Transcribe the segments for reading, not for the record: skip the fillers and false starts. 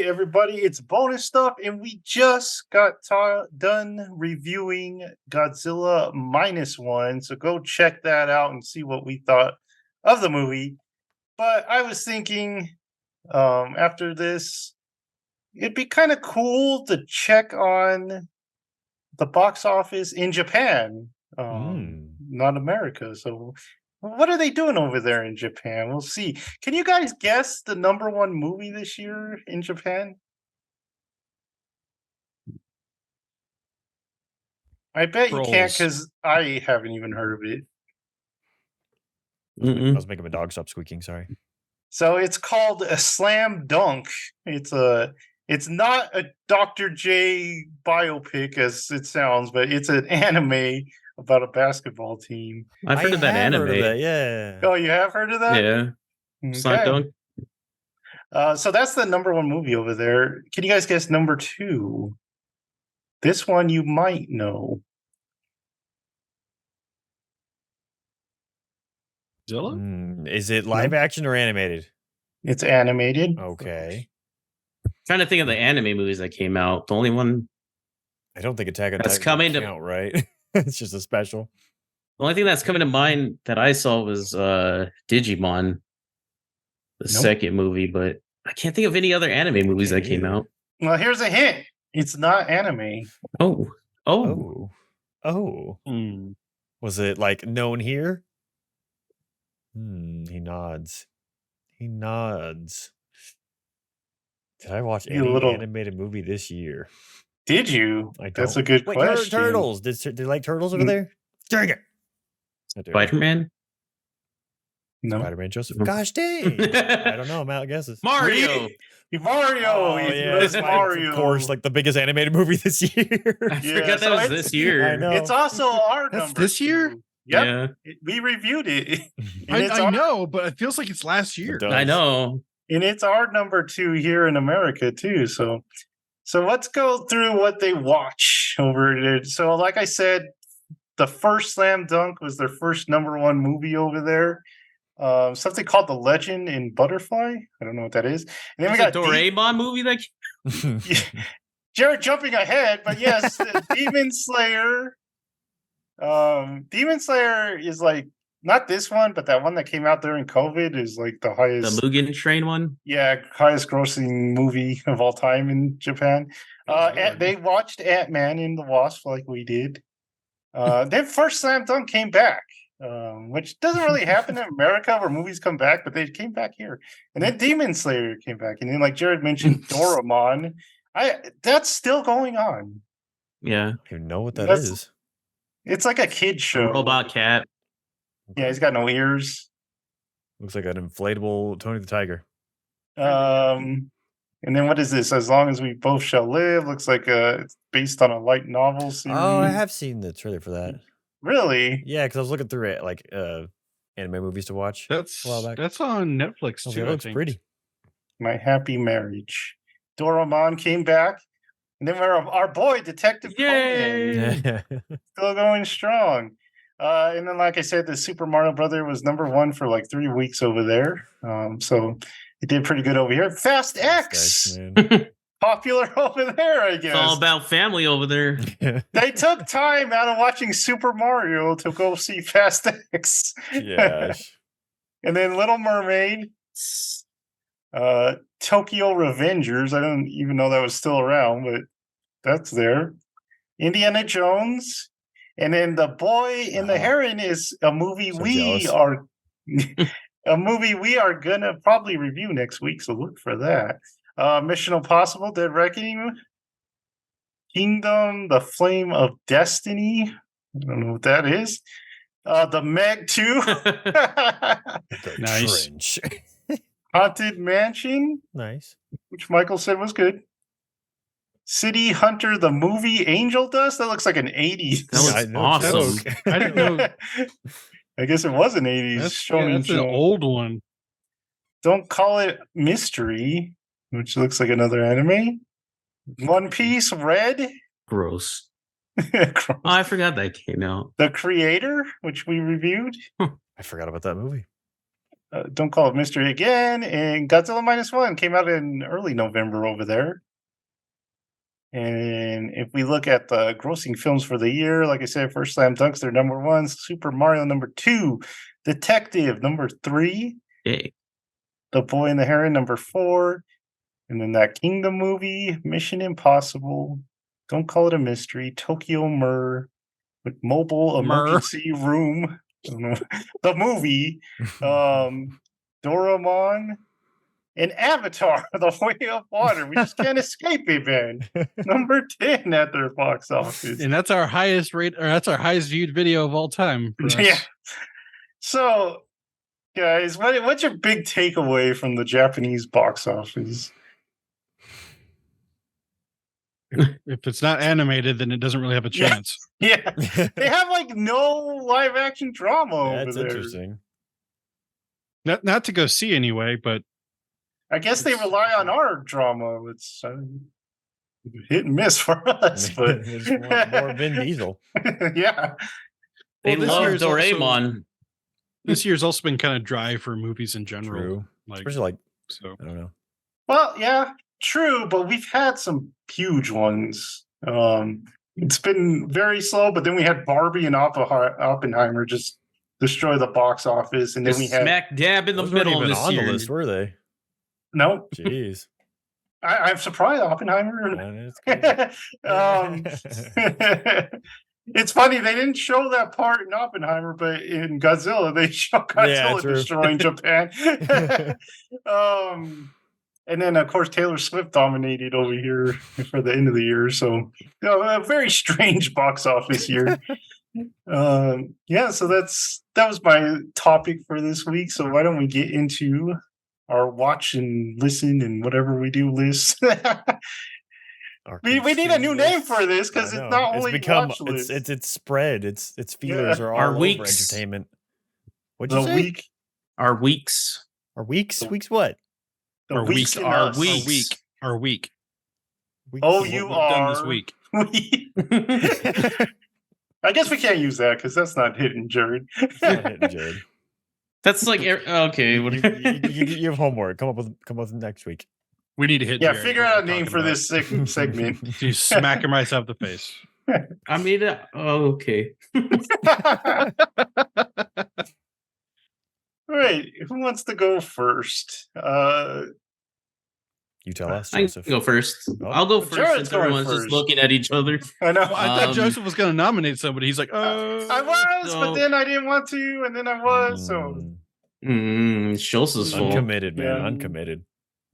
everybody, it's bonus stuff, and we just got done reviewing Godzilla Minus One. So go check that out and see what we thought of the movie. But I was thinking, after this, it'd be kind of cool to check on the box office in Japan, not America. So, what are they doing over there in Japan? We'll see. Can you guys guess the number one movie this year in Japan? I bet you can't Trolls. because I haven't even heard of it. I was making my dog stop squeaking. Sorry. So it's called a Slam Dunk. It's not a Dr. J biopic as it sounds, but it's an anime about a basketball team. I've heard of that anime. Heard of that, yeah. Oh, you have heard of that? Yeah. Slam Dunk. So that's the number one movie over there. Can you guys guess number two? This one you might know. Is it live action or animated? It's animated. Okay. Trying to think of the anime movies that came out. The only one I don't think Attack on that's Titan coming to count, right? It's just a special. The only thing that's coming to mind that I saw was Digimon, the second movie, but I can't think of any other anime movies that came out. Well, here's a hint. It's not anime. Oh. Was it like known here? He nods. Did I watch any animated movie this year? Did you? That's a good question. Turtles. Did they like turtles over there? Dang it. Spider-Man? No. Spider-Man Joseph. Gosh dang. I don't know. I'm out of guesses. Mario. Mario. Mario. Of course, like the biggest animated movie this year. I forgot that was this year. I know. It's also our That's number this year? Yep. Yeah. We reviewed it. I know, but it feels like it's last year. I know. And it's our number two here in America too. So let's go through what they watch over there. So like I said, the first Slam Dunk was their first number one movie over there. Something called The Legend in Butterfly. I don't know what that is. And then we got a Doraemon movie that Jared jumping ahead, but yes, Demon Slayer. Demon Slayer is like not this one, but that one that came out during COVID is like the highest. The Mugen Train one? Yeah, highest grossing movie of all time in Japan. They watched Ant-Man and the Wasp like we did. Then first Slam Dunk came back, which doesn't really happen in America where movies come back, but they came back here. And then Demon Slayer came back. And then like Jared mentioned, Doraemon. That's still going on. Yeah. I don't even know what that is. It's like a kid show. A robot cat. Yeah, he's got no ears. Looks like an inflatable Tony the Tiger. And then what is this? As Long as We Both Shall Live. Looks like it's based on a light novel series. Oh, I have seen the trailer for that. Really? Yeah, because I was looking through it, like anime movies to watch. That's a while back. That's on Netflix too. It looks pretty. My Happy Marriage. Doraemon came back. And then our boy, Detective Conan. Still going strong. And then, like I said, the Super Mario Brother was number one for like 3 weeks over there. So it did pretty good over here. Fast X. Popular over there, I guess. It's all about family over there. They took time out of watching Super Mario to go see Fast X. Yes. And then Little Mermaid. Tokyo Revengers. I don't even know that was still around, but that's there. Indiana Jones. And then The Boy and the Heron is a movie we are gonna probably review next week, so look for that. Mission Impossible: Dead Reckoning, Kingdom, The Flame of Destiny. I don't know what that is. The Meg 2. Nice. Haunted Mansion. Nice. Which Michael said was good. City Hunter, the movie. Angel Dust. That looks like an 80s. That was awesome. I didn't know. I guess it was an 80s. That's an old one. Don't Call It Mystery, which looks like another anime. One Piece Red. Gross. Oh, I forgot that came out. The Creator, which we reviewed. I forgot about that movie. Don't Call It Mystery again, and Godzilla Minus One came out in early November over there. And if we look at the grossing films for the year, like I said, first Slam Dunks, they're number 1, Super Mario number 2, Detective number 3, Hey, The Boy and the Heron number 4, and then that Kingdom movie, Mission Impossible, Don't Call It a Mystery, Tokyo Mur, with Mobile Mur. Emergency Room, I don't know, the movie, Doraemon, and Avatar, The Way of Water. We just can't escape it, man. Number 10 at their box office. And that's our highest rate, or that's our highest viewed video of all time. For us. Yeah. So, guys, what's your big takeaway from the Japanese box office? If it's not animated, then it doesn't really have a Yeah. chance. Yeah, they have like no live action drama over That's there. interesting. Not to go see anyway, but I guess they rely on our drama. It's hit and miss for us, but There's more Vin Diesel. yeah. they Well, this love year's also- Doraemon. this year's also been kind of dry for movies in general. True. Like, Especially like, so I don't know. Well, yeah, true, but we've had some huge ones. It's been very slow, but then we had Barbie and Oppenheimer just destroy the box office, and then Just we had smack dab in the Those weren't middle of even this on year. the list, were they? no. Jeez. I'm surprised Oppenheimer. Man, it's It's funny they didn't show that part in Oppenheimer, but in Godzilla they show Godzilla true. destroying Japan. And then of course Taylor Swift dominated over here for the end of the year, so a very strange box office year. Yeah, so that was my topic for this week. So why don't we get into our watch and listen and whatever we do list? We need a new name for this because it's not only watch list. It's spread. Its feelers are all Our over weeks. entertainment. What'd you the say? week. Our weeks. Our weeks? Weeks what? The our weeks week, in our us. week, our week. Weeks Oh, what you we've Done this are. week. I guess we can't use that because that's not hidden, Jared. not hitting Jared. That's like okay. You, What, you have homework. Come up with next week. We need to hit. Yeah, Jared, figure what out a we're name talking for about. this segment. You smack him right up the face. I mean, okay. All right, who wants to go first? You tell us, I Joseph. can go first. Oh. I'll go first Jared's since going everyone's just first. looking at each other. I know. Well, I thought Um, Joseph was going to nominate somebody. He's like, oh, I was, so- but then I didn't want to, and then I was. So Joseph's full. Uncommitted, man. Yeah. Uncommitted.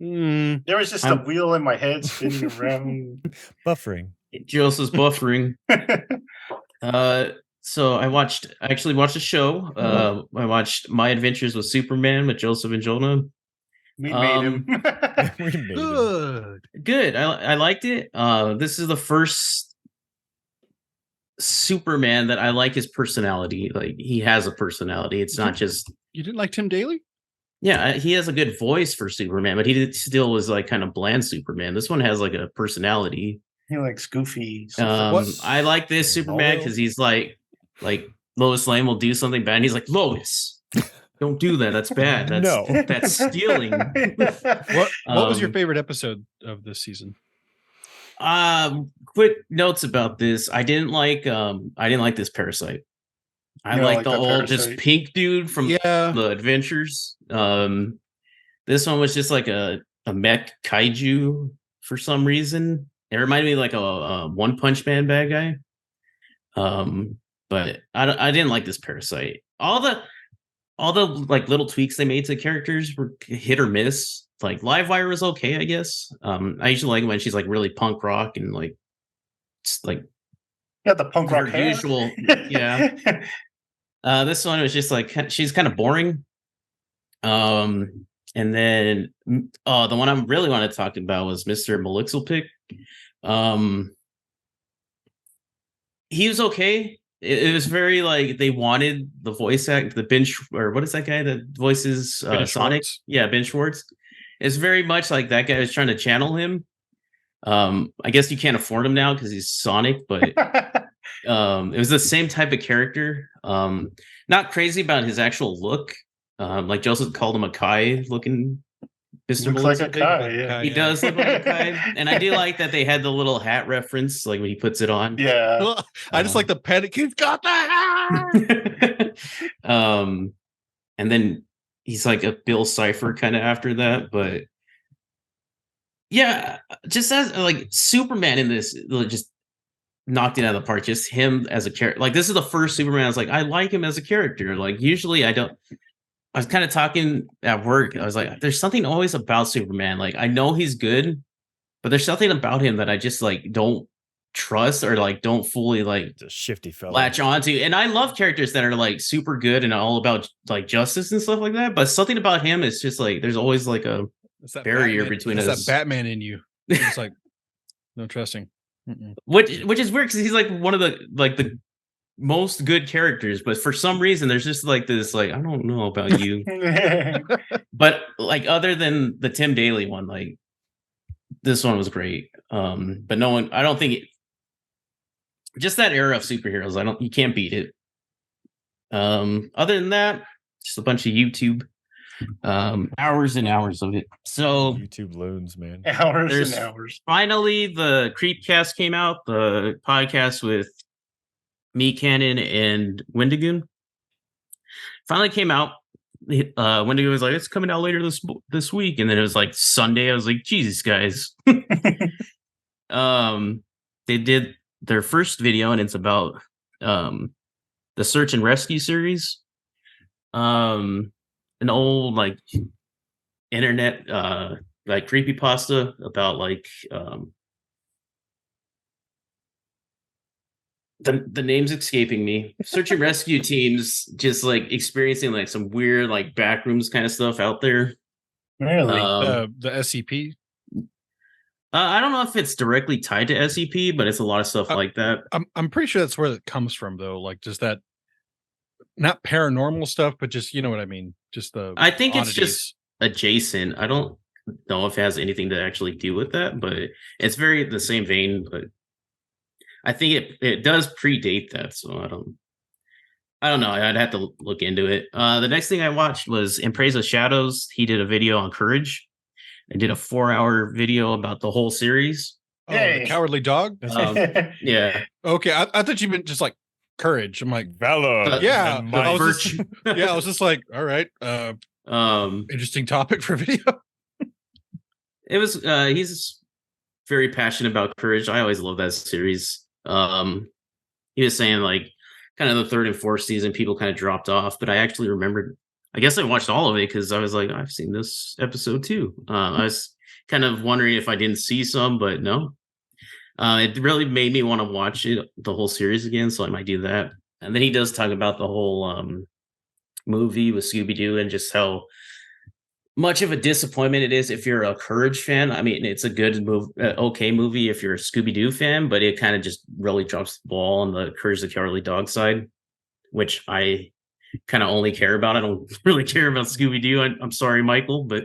there was just a I'm- wheel in my head spinning around. Buffering. Joseph's buffering. So I actually watched a show. I watched My Adventures with Superman with Joseph and Jonah. We made him. We made it. good. Good. I liked it. This is the first Superman that I like his personality. Like he has a personality. It's not just You didn't like Tim Daly? yeah. He has a good voice for Superman, but still was like kind of bland Superman. This one has like a personality. He likes goofy. What? I like this Superman because he's like Lois Lane will do something bad. And he's like Lois, don't do that. That's bad. That's No. that's stealing. What was your Um, favorite episode of this season? Quick notes about this. I didn't like this Parasite. I You don't like like the the old just Parasite? pink dude from Yeah, the Adventures. This one was just like a mech kaiju for some reason. It reminded me like a One Punch Man bad guy. But I didn't like this Parasite. All the like little tweaks they made to the characters were hit or miss. Like Livewire was okay, I guess. I usually like when she's like really punk rock and like it's like Got the punk rock her hair. usual. Yeah. This one was just like she's kind of boring. And then the one I really wanted to talk about was Mr. Malixelpick. He was okay. It was very like they wanted the voice act, the Ben or what is that guy that voices Ben Sonic? Schwartz. Yeah, Ben Schwartz. It's very much like that guy was trying to channel him. I guess you can't afford him now because he's Sonic, but it was the same type of character. Not crazy about his actual look. Like Joseph called him a Kai looking Mr. Looks like a Maleficent. Kai, yeah. He does look like a Kai, and I do like that they had the little hat reference, like when he puts it on. Yeah. I just like the panic. He's got the hat. And then he's like a Bill Cipher kind of after that, but yeah, just as like Superman in this, just knocked it out of the park. Just him as a character. Like this is the first Superman I was like, I like him as a character. Like usually I don't. I was kind of talking at work. I was like, there's something always about Superman. Like I know he's good, but there's something about him that I just like don't trust or like don't fully like It's a shifty fella. latch onto. And I love characters that are like super good and all about like justice and stuff like that. But something about him is just like there's always like a It's that barrier Batman- between it's us. that Batman in you. It's like no trusting. Mm-mm. which is weird because he's like one of the most good characters, but for some reason there's just like this like I don't know about you. But like other than the Tim Daly one, like this one was great. But no one, I don't think just that era of superheroes, you can't beat it. Other than that, just a bunch of YouTube, hours and hours of it. So YouTube loons, man. Hours There's- and hours. finally the Creepcast came out, the podcast with me, Cannon, and Wendigoon. Finally came out. Wendigoon was like, it's coming out later this week. And then it was like Sunday. I was like, Jesus, guys. They did their first video, and it's about the search and rescue series. An old like internet like creepypasta about like the name's escaping me. Search and rescue teams just like experiencing like some weird like backrooms kind of stuff out there. Really? The SCP. I don't know if it's directly tied to SCP, but it's a lot of stuff like that. I'm pretty sure that's where it comes from though. Like just that, not paranormal stuff, but just you know what I mean. Just the. I think it's oddities. just adjacent. I don't know if it has anything to actually do with that, but it's very the same vein. But I think it does predate that, so I don't know. I'd have to look into it. The next thing I watched was In Praise of Shadows. He did a video on Courage. I did a 4-hour video about the whole series. Oh, the Yay. Cowardly Dog. Yeah, Okay, I thought you meant just like courage. I'm like, Valor. yeah, and I might. was just- yeah, I was just like, all right, um, interesting topic for video. it was. He's very passionate about Courage. I always love that series. He was saying like kind of the third and fourth season, people kind of dropped off, but I actually remembered. I guess I watched all of it because I was like, I've seen this episode too. I was kind of wondering if I didn't see some, but no. It really made me want to watch it, the whole series again, so I might do that. And then he does talk about the whole movie with Scooby-Doo and just how much of a disappointment it is if you're a Courage fan. I mean, it's a good movie, okay movie if you're a Scooby-Doo fan, but it kind of just really drops the ball on the Courage the Cowardly Dog side, which I kind of only care about. I don't really care about Scooby-Doo. I'm sorry, Michael, but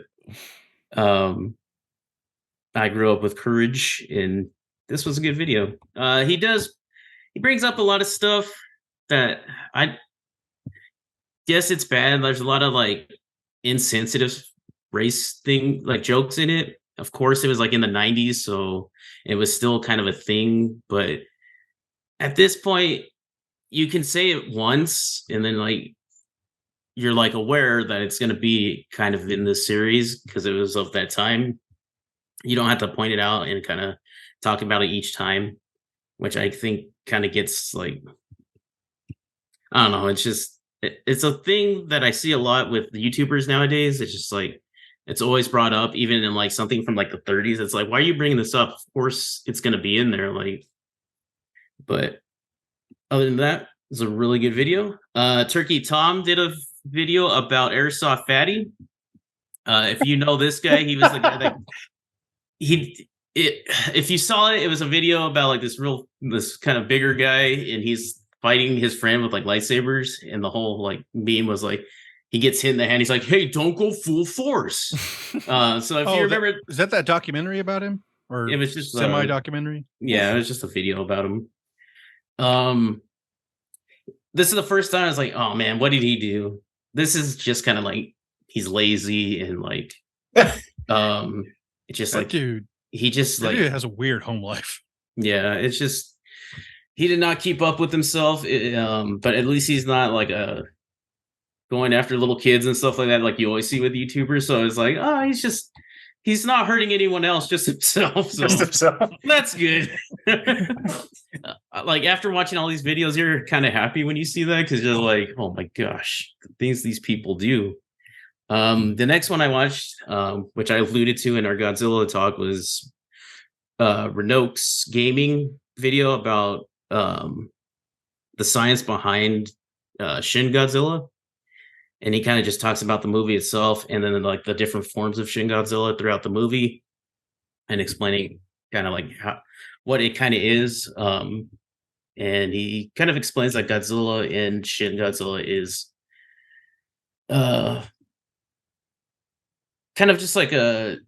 I grew up with Courage, and this was a good video. He brings up a lot of stuff that I guess it's bad. There's a lot of like insensitive race thing, like jokes in it. Of course, it was like in the 90s, so it was still kind of a thing. But at this point, you can say it once, and then like you're like aware that it's going to be kind of in this series because it was of that time. You don't have to point it out and kind of talk about it each time, which I think kind of gets like, I don't know. It's just, it's a thing that I see a lot with the YouTubers nowadays. It's just like, it's always brought up, even in like something from like the 30s. It's like, why are you bringing this up? Of course, it's going to be in there. Like, but other than that, it's a really good video. Turkey Tom did a video about Airsoft Fatty. If you know this guy, he was the guy that if you saw it, it was a video about like this kind of bigger guy, and he's fighting his friend with like lightsabers, and the whole like meme was like he gets hit in the hand. He's like, "Hey, don't go full force." So if you remember, is that documentary about him, or it was just semi-documentary? Yeah, it was just a video about him. This is the first time I was like, "Oh man, what did he do?" this is just kind of like he's lazy and like it's just That like dude, he just that like dude has a weird home life. yeah, it's just he did not keep up with himself. But at least he's not like a going after little kids and stuff like that, like you always see with YouTubers. So it's like, oh, he's not hurting anyone else, just himself. So Just himself. that's good. Like after watching all these videos, you're kind of happy when you see that because you're like, oh my gosh, the things these people do. The next one I watched, which I alluded to in our Godzilla talk, was Renok's gaming video about the science behind Shin Godzilla. And he kind of just talks about the movie itself and then like the different forms of Shin Godzilla throughout the movie and explaining kind of like what it kind of is. And he kind of explains that Godzilla and Shin Godzilla is kind of just like an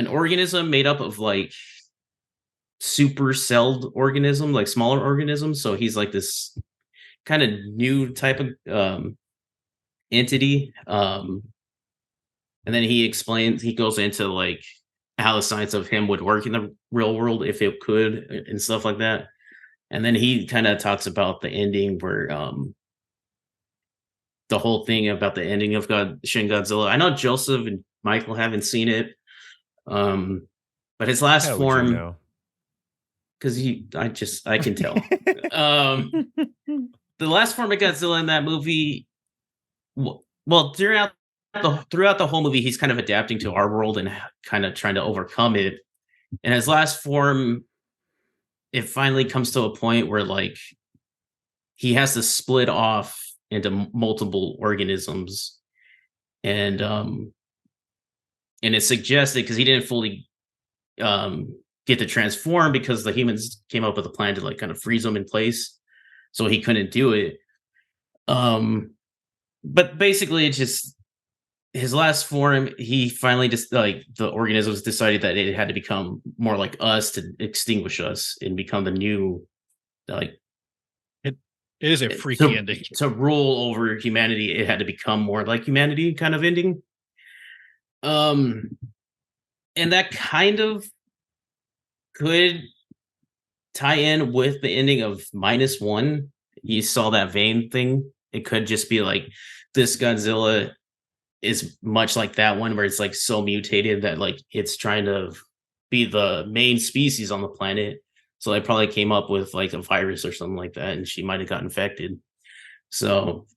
organism made up of like super celled organism, like smaller organisms. So he's like this kind of new type of entity. And then he goes into like how the science of him would work in the real world if it could and stuff like that. And then he kind of talks about the ending where the whole thing about the ending of Shin Godzilla. I know Joseph and Michael haven't seen it. But his last How would you form, know? because I can tell. The last form of Godzilla in that movie, well, throughout the whole movie, he's kind of adapting to our world and kind of trying to overcome it. And his last form, it finally comes to a point where like he has to split off into multiple organisms, and it's suggested because he didn't fully get to transform because the humans came up with a plan to like kind of freeze him in place, so he couldn't do it. But basically, it's just his last form. He finally just like the organisms decided that it had to become more like us to extinguish us and become the new like It is a freaky ending. to rule over humanity. It had to become more like humanity kind of ending. And that kind of could tie in with the ending of -1. You saw that vein thing. It could just be like this Godzilla is much like that one where it's like so mutated that like it's trying to be the main species on the planet. So they probably came up with like a virus or something like that, and she might have got infected. So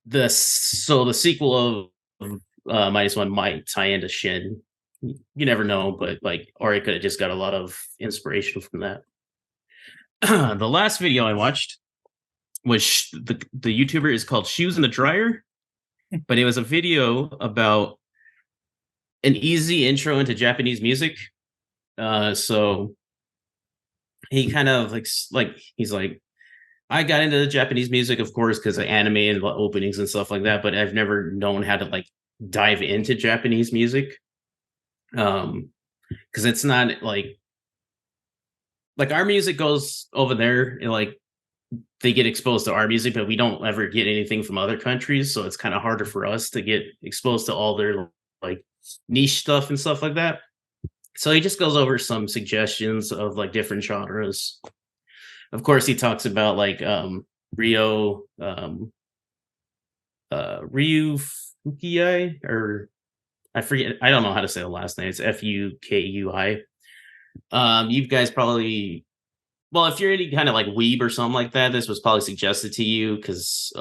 the sequel of -1 might tie into Shin. You never know, but like, or it could have just got a lot of inspiration from that. The last video I watched was the YouTuber is called Shoes in the Dryer, but it was a video about an easy intro into Japanese music. So he kind of like he's like, I got into the Japanese music, of course, because of anime and openings and stuff like that, but I've never known how to like dive into Japanese music. Because it's not like our music goes over there and like they get exposed to our music, but we don't ever get anything from other countries, so it's kind of harder for us to get exposed to all their like niche stuff and stuff like that. So he just goes over some suggestions of like different genres. Of course, he talks about like Ryu Fukuai, or I forget. I don't know how to say the last name. It's Fukui. You guys probably, well, if you're any kind of like weeb or something like that, this was probably suggested to you because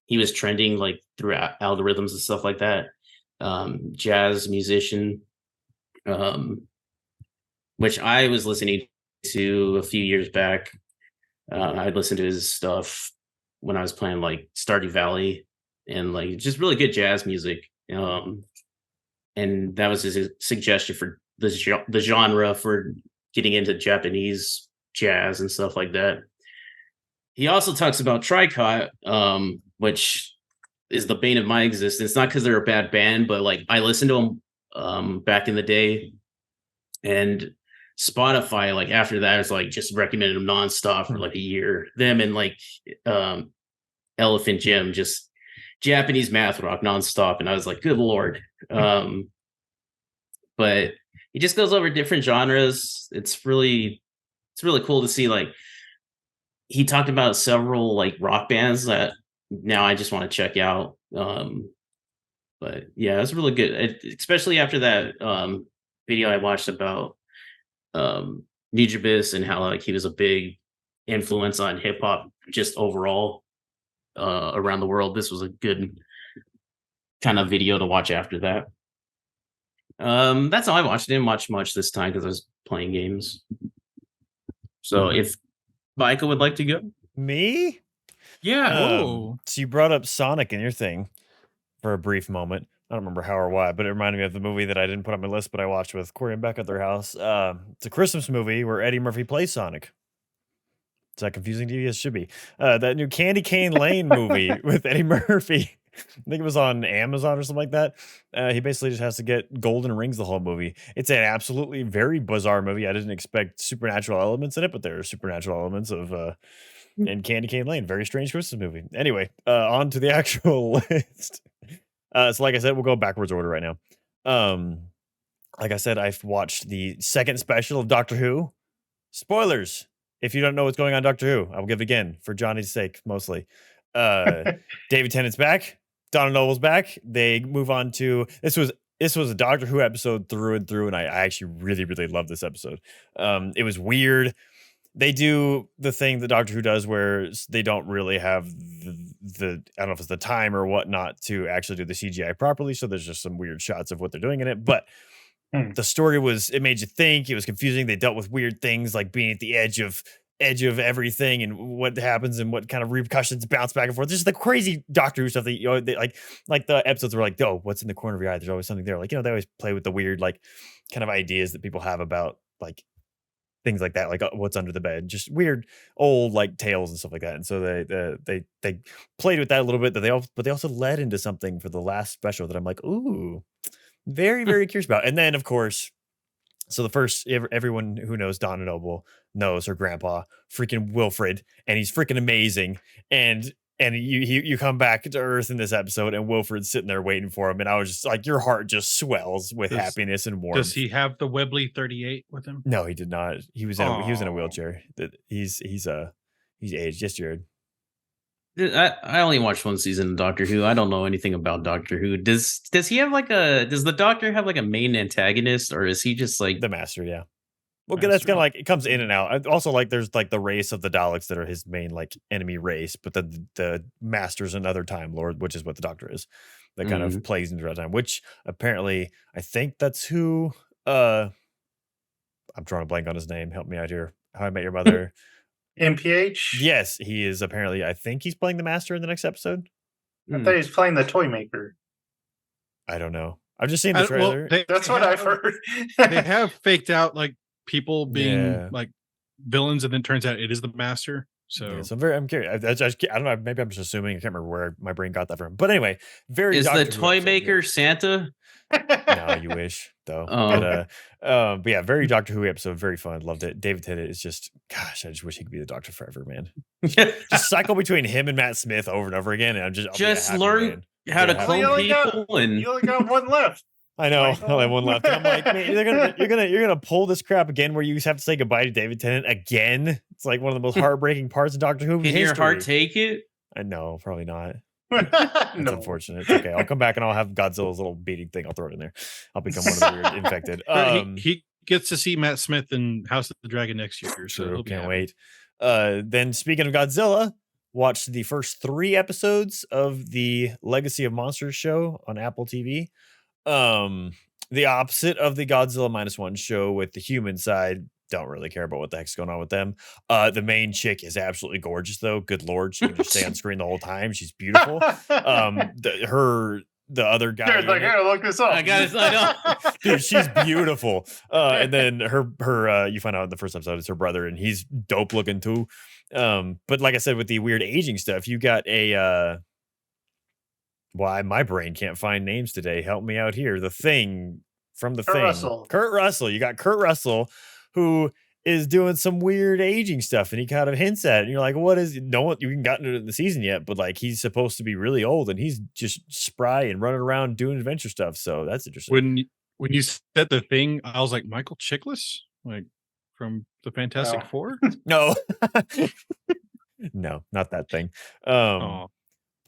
he was trending like through algorithms and stuff like that. Jazz musician, which I was listening to a few years back. I'd listened to his stuff when I was playing like Stardew Valley and like just really good jazz music. And that was his suggestion for the genre for getting into Japanese jazz and stuff like that. He also talks about Tricot, which is the bane of my existence. Not because they're a bad band, but like I listened to them back in the day, and Spotify, like after that, is like just recommended them nonstop for like a year. Them and like Elephant Gym just Japanese math rock nonstop, and I was like, good lord. But he just goes over different genres. It's really cool to see. Like, he talked about several like rock bands that now I just want to check out. But yeah, it's really good, especially after that video I watched about Nujabes and how like he was a big influence on hip hop just overall around the world. This was a good kind of video to watch after that. That's all I watched. I didn't watch much this time because I was playing games. So if Micah would like to go. Me? Yeah. Whoa. So you brought up Sonic in your thing for a brief moment. I don't remember how or why, but it reminded me of the movie that I didn't put on my list, but I watched with Corey and Beck at their house. It's a Christmas movie where Eddie Murphy plays Sonic. Is that confusing to you? Yes, it should be. That new Candy Cane Lane movie with Eddie Murphy. I think it was on Amazon or something like that. He basically just has to get golden rings the whole movie. It's an absolutely very bizarre movie. I didn't expect supernatural elements in it, but there are supernatural elements of in Candy Cane Lane. Very strange Christmas movie. Anyway, on to the actual list. So like I said, we'll go backwards order right now. Like I said, I've watched the second special of Doctor Who. Spoilers. If you don't know what's going on Doctor Who, I will give it again for Johnny's sake, mostly. David Tennant's back. Donna Noble's back. They move on to this was a Doctor Who episode through and through, and I actually really love this episode. It was weird. They do the thing that Doctor Who does where they don't really have the I don't know if it's the time or whatnot to actually do the CGI properly. So there's just some weird shots of what they're doing in it. But the story it made you think. It was confusing. They dealt with weird things like being at the edge of everything and what happens and what kind of repercussions bounce back and forth. Just the crazy Doctor Who stuff that they like the episodes were like, oh, what's in the corner of your eye? There's always something there. Like, they always play with the weird like kind of ideas that people have about like things like that, like what's under the bed, just weird old like tales and stuff like that. And so they played with that a little bit. But they also led into something for the last special that I'm like, ooh, very curious about. And then of course, so the first everyone who knows Donna Noble knows her grandpa, freaking Wilfred, and he's freaking amazing. And you come back to Earth in this episode, and Wilfred's sitting there waiting for him, and I was just like, your heart just swells with happiness and warmth. Does he have the Webley 38 with him? No, he did not. He was in a wheelchair. He's aged. Yes, Jared. I only watched one season of Doctor Who. I don't know anything about Doctor Who. Does he have does the Doctor have like a main antagonist, or is he just like the Master? Yeah. Well, that's kind of like it comes in and out. Also, like there's like the race of the Daleks that are his main like enemy race, but the Master's another Time Lord, which is what the Doctor is. That kind of plays into that time. Which apparently, I think that's who. I'm drawing a blank on his name. Help me out here. How I Met Your Mother. MPH? Yes, he is apparently. I think he's playing the Master in the next episode. I thought he was playing the toy maker. I don't know. I've just seen the trailer. That's what I've heard. They have faked out like people being like villains, and then turns out it is the Master. So, so I'm curious. I don't know. Maybe I'm just assuming. I can't remember where my brain got that from. But anyway, is the toy maker Santa? No, you wish though. But yeah, very Doctor Who episode, very fun. Loved it. David Tennant is just, gosh, I just wish he could be the Doctor forever, man. Just cycle between him and Matt Smith over and over again, and I'll just learn how to clone people. And you only got one left. I know, I only have one left. And I'm like, man, you're gonna pull this crap again, where you have to say goodbye to David Tennant again. It's like one of the most heartbreaking parts of Doctor Who. Can your heart take it? I know, probably not. That's unfortunate. It's okay. I'll come back and I'll have Godzilla's little beating thing. I'll throw it in there. I'll become one of the weird infected. He gets to see Matt Smith in House of the Dragon next year. So can't wait. Then speaking of Godzilla, watched the first 3 episodes of the Legacy of Monsters show on Apple TV. The opposite of the Godzilla -1 show with the human side. Don't really care about what the heck's going on with them. The main chick is absolutely gorgeous, though. Good lord, she can just stay on screen the whole time. She's beautiful. The other guy, Jared's like, "Here, look this up." I know. Dude, she's beautiful. And then her you find out in the first episode it's her brother, and he's dope looking too. But like I said, with the weird aging stuff, you got a why my brain can't find names today. Help me out here. The Thing from the Thing. Russell. Kurt Russell. You got Kurt Russell, who is doing some weird aging stuff, and he kind of hints at it. And you're like, what is no one? You haven't gotten to it in the season yet, but like he's supposed to be really old, and he's just spry and running around doing adventure stuff. So that's interesting. When you said the thing, I was like Michael Chiklis, like from the Fantastic Oh. Four. No, no, not that thing. Oh,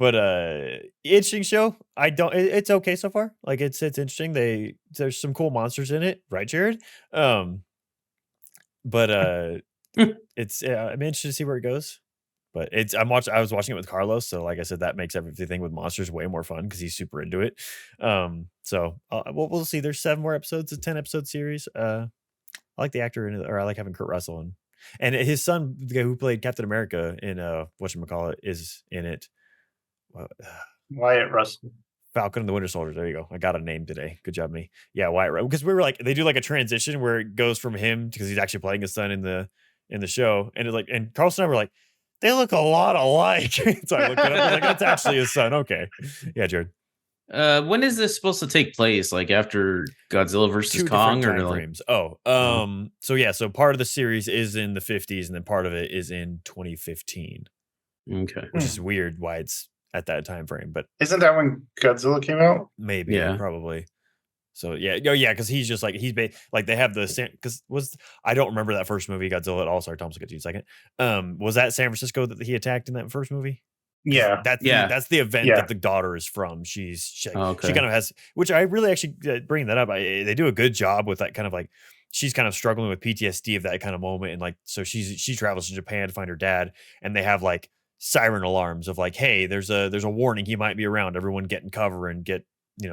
But interesting show. It's okay so far. Like it's interesting. There's some cool monsters in it, right, Jared? But it's I'm interested to see where it goes. But I was watching it with Carlos, so like I said, that makes everything with monsters way more fun because he's super into it. So we'll see. There's 7 more episodes, a 10-episode series. I like the actor in it, or I like having Kurt Russell and his son, the guy who played Captain America in whatchamacallit, is in it. Wyatt Russell. Falcon and the Winter Soldier. There you go. I got a name today. Good job, me. Yeah, Wyatt. Because we were like, they do like a transition where it goes from him because he's actually playing his son in the show, and and Carlson and I were like, they look a lot alike. So I looked it up. I was like, that's actually his son. Okay, yeah, Jared. When is this supposed to take place? Like after Godzilla versus 2 Kong, different or time like? frames. So part of the series is in the 50s, and then part of it is in 2015, Okay. which is weird why it's at that time frame, but Isn't that when Godzilla came out? maybe, Yeah. probably. So yeah, because he's just like like they have because I don't remember that first movie Godzilla at all. Sorry, Thomas, will get to you in a second. Was that San Francisco that he attacked in that first movie? Yeah. That's the event Yeah. that the daughter is from. She Okay. kind of has, which I really actually bringing that up. They do a good job with that kind of like she's kind of struggling with PTSD of that kind of moment, and like so she travels to Japan to find her dad, and they have like siren alarms of like, hey, there's a warning, he might be around. Everyone get in cover and get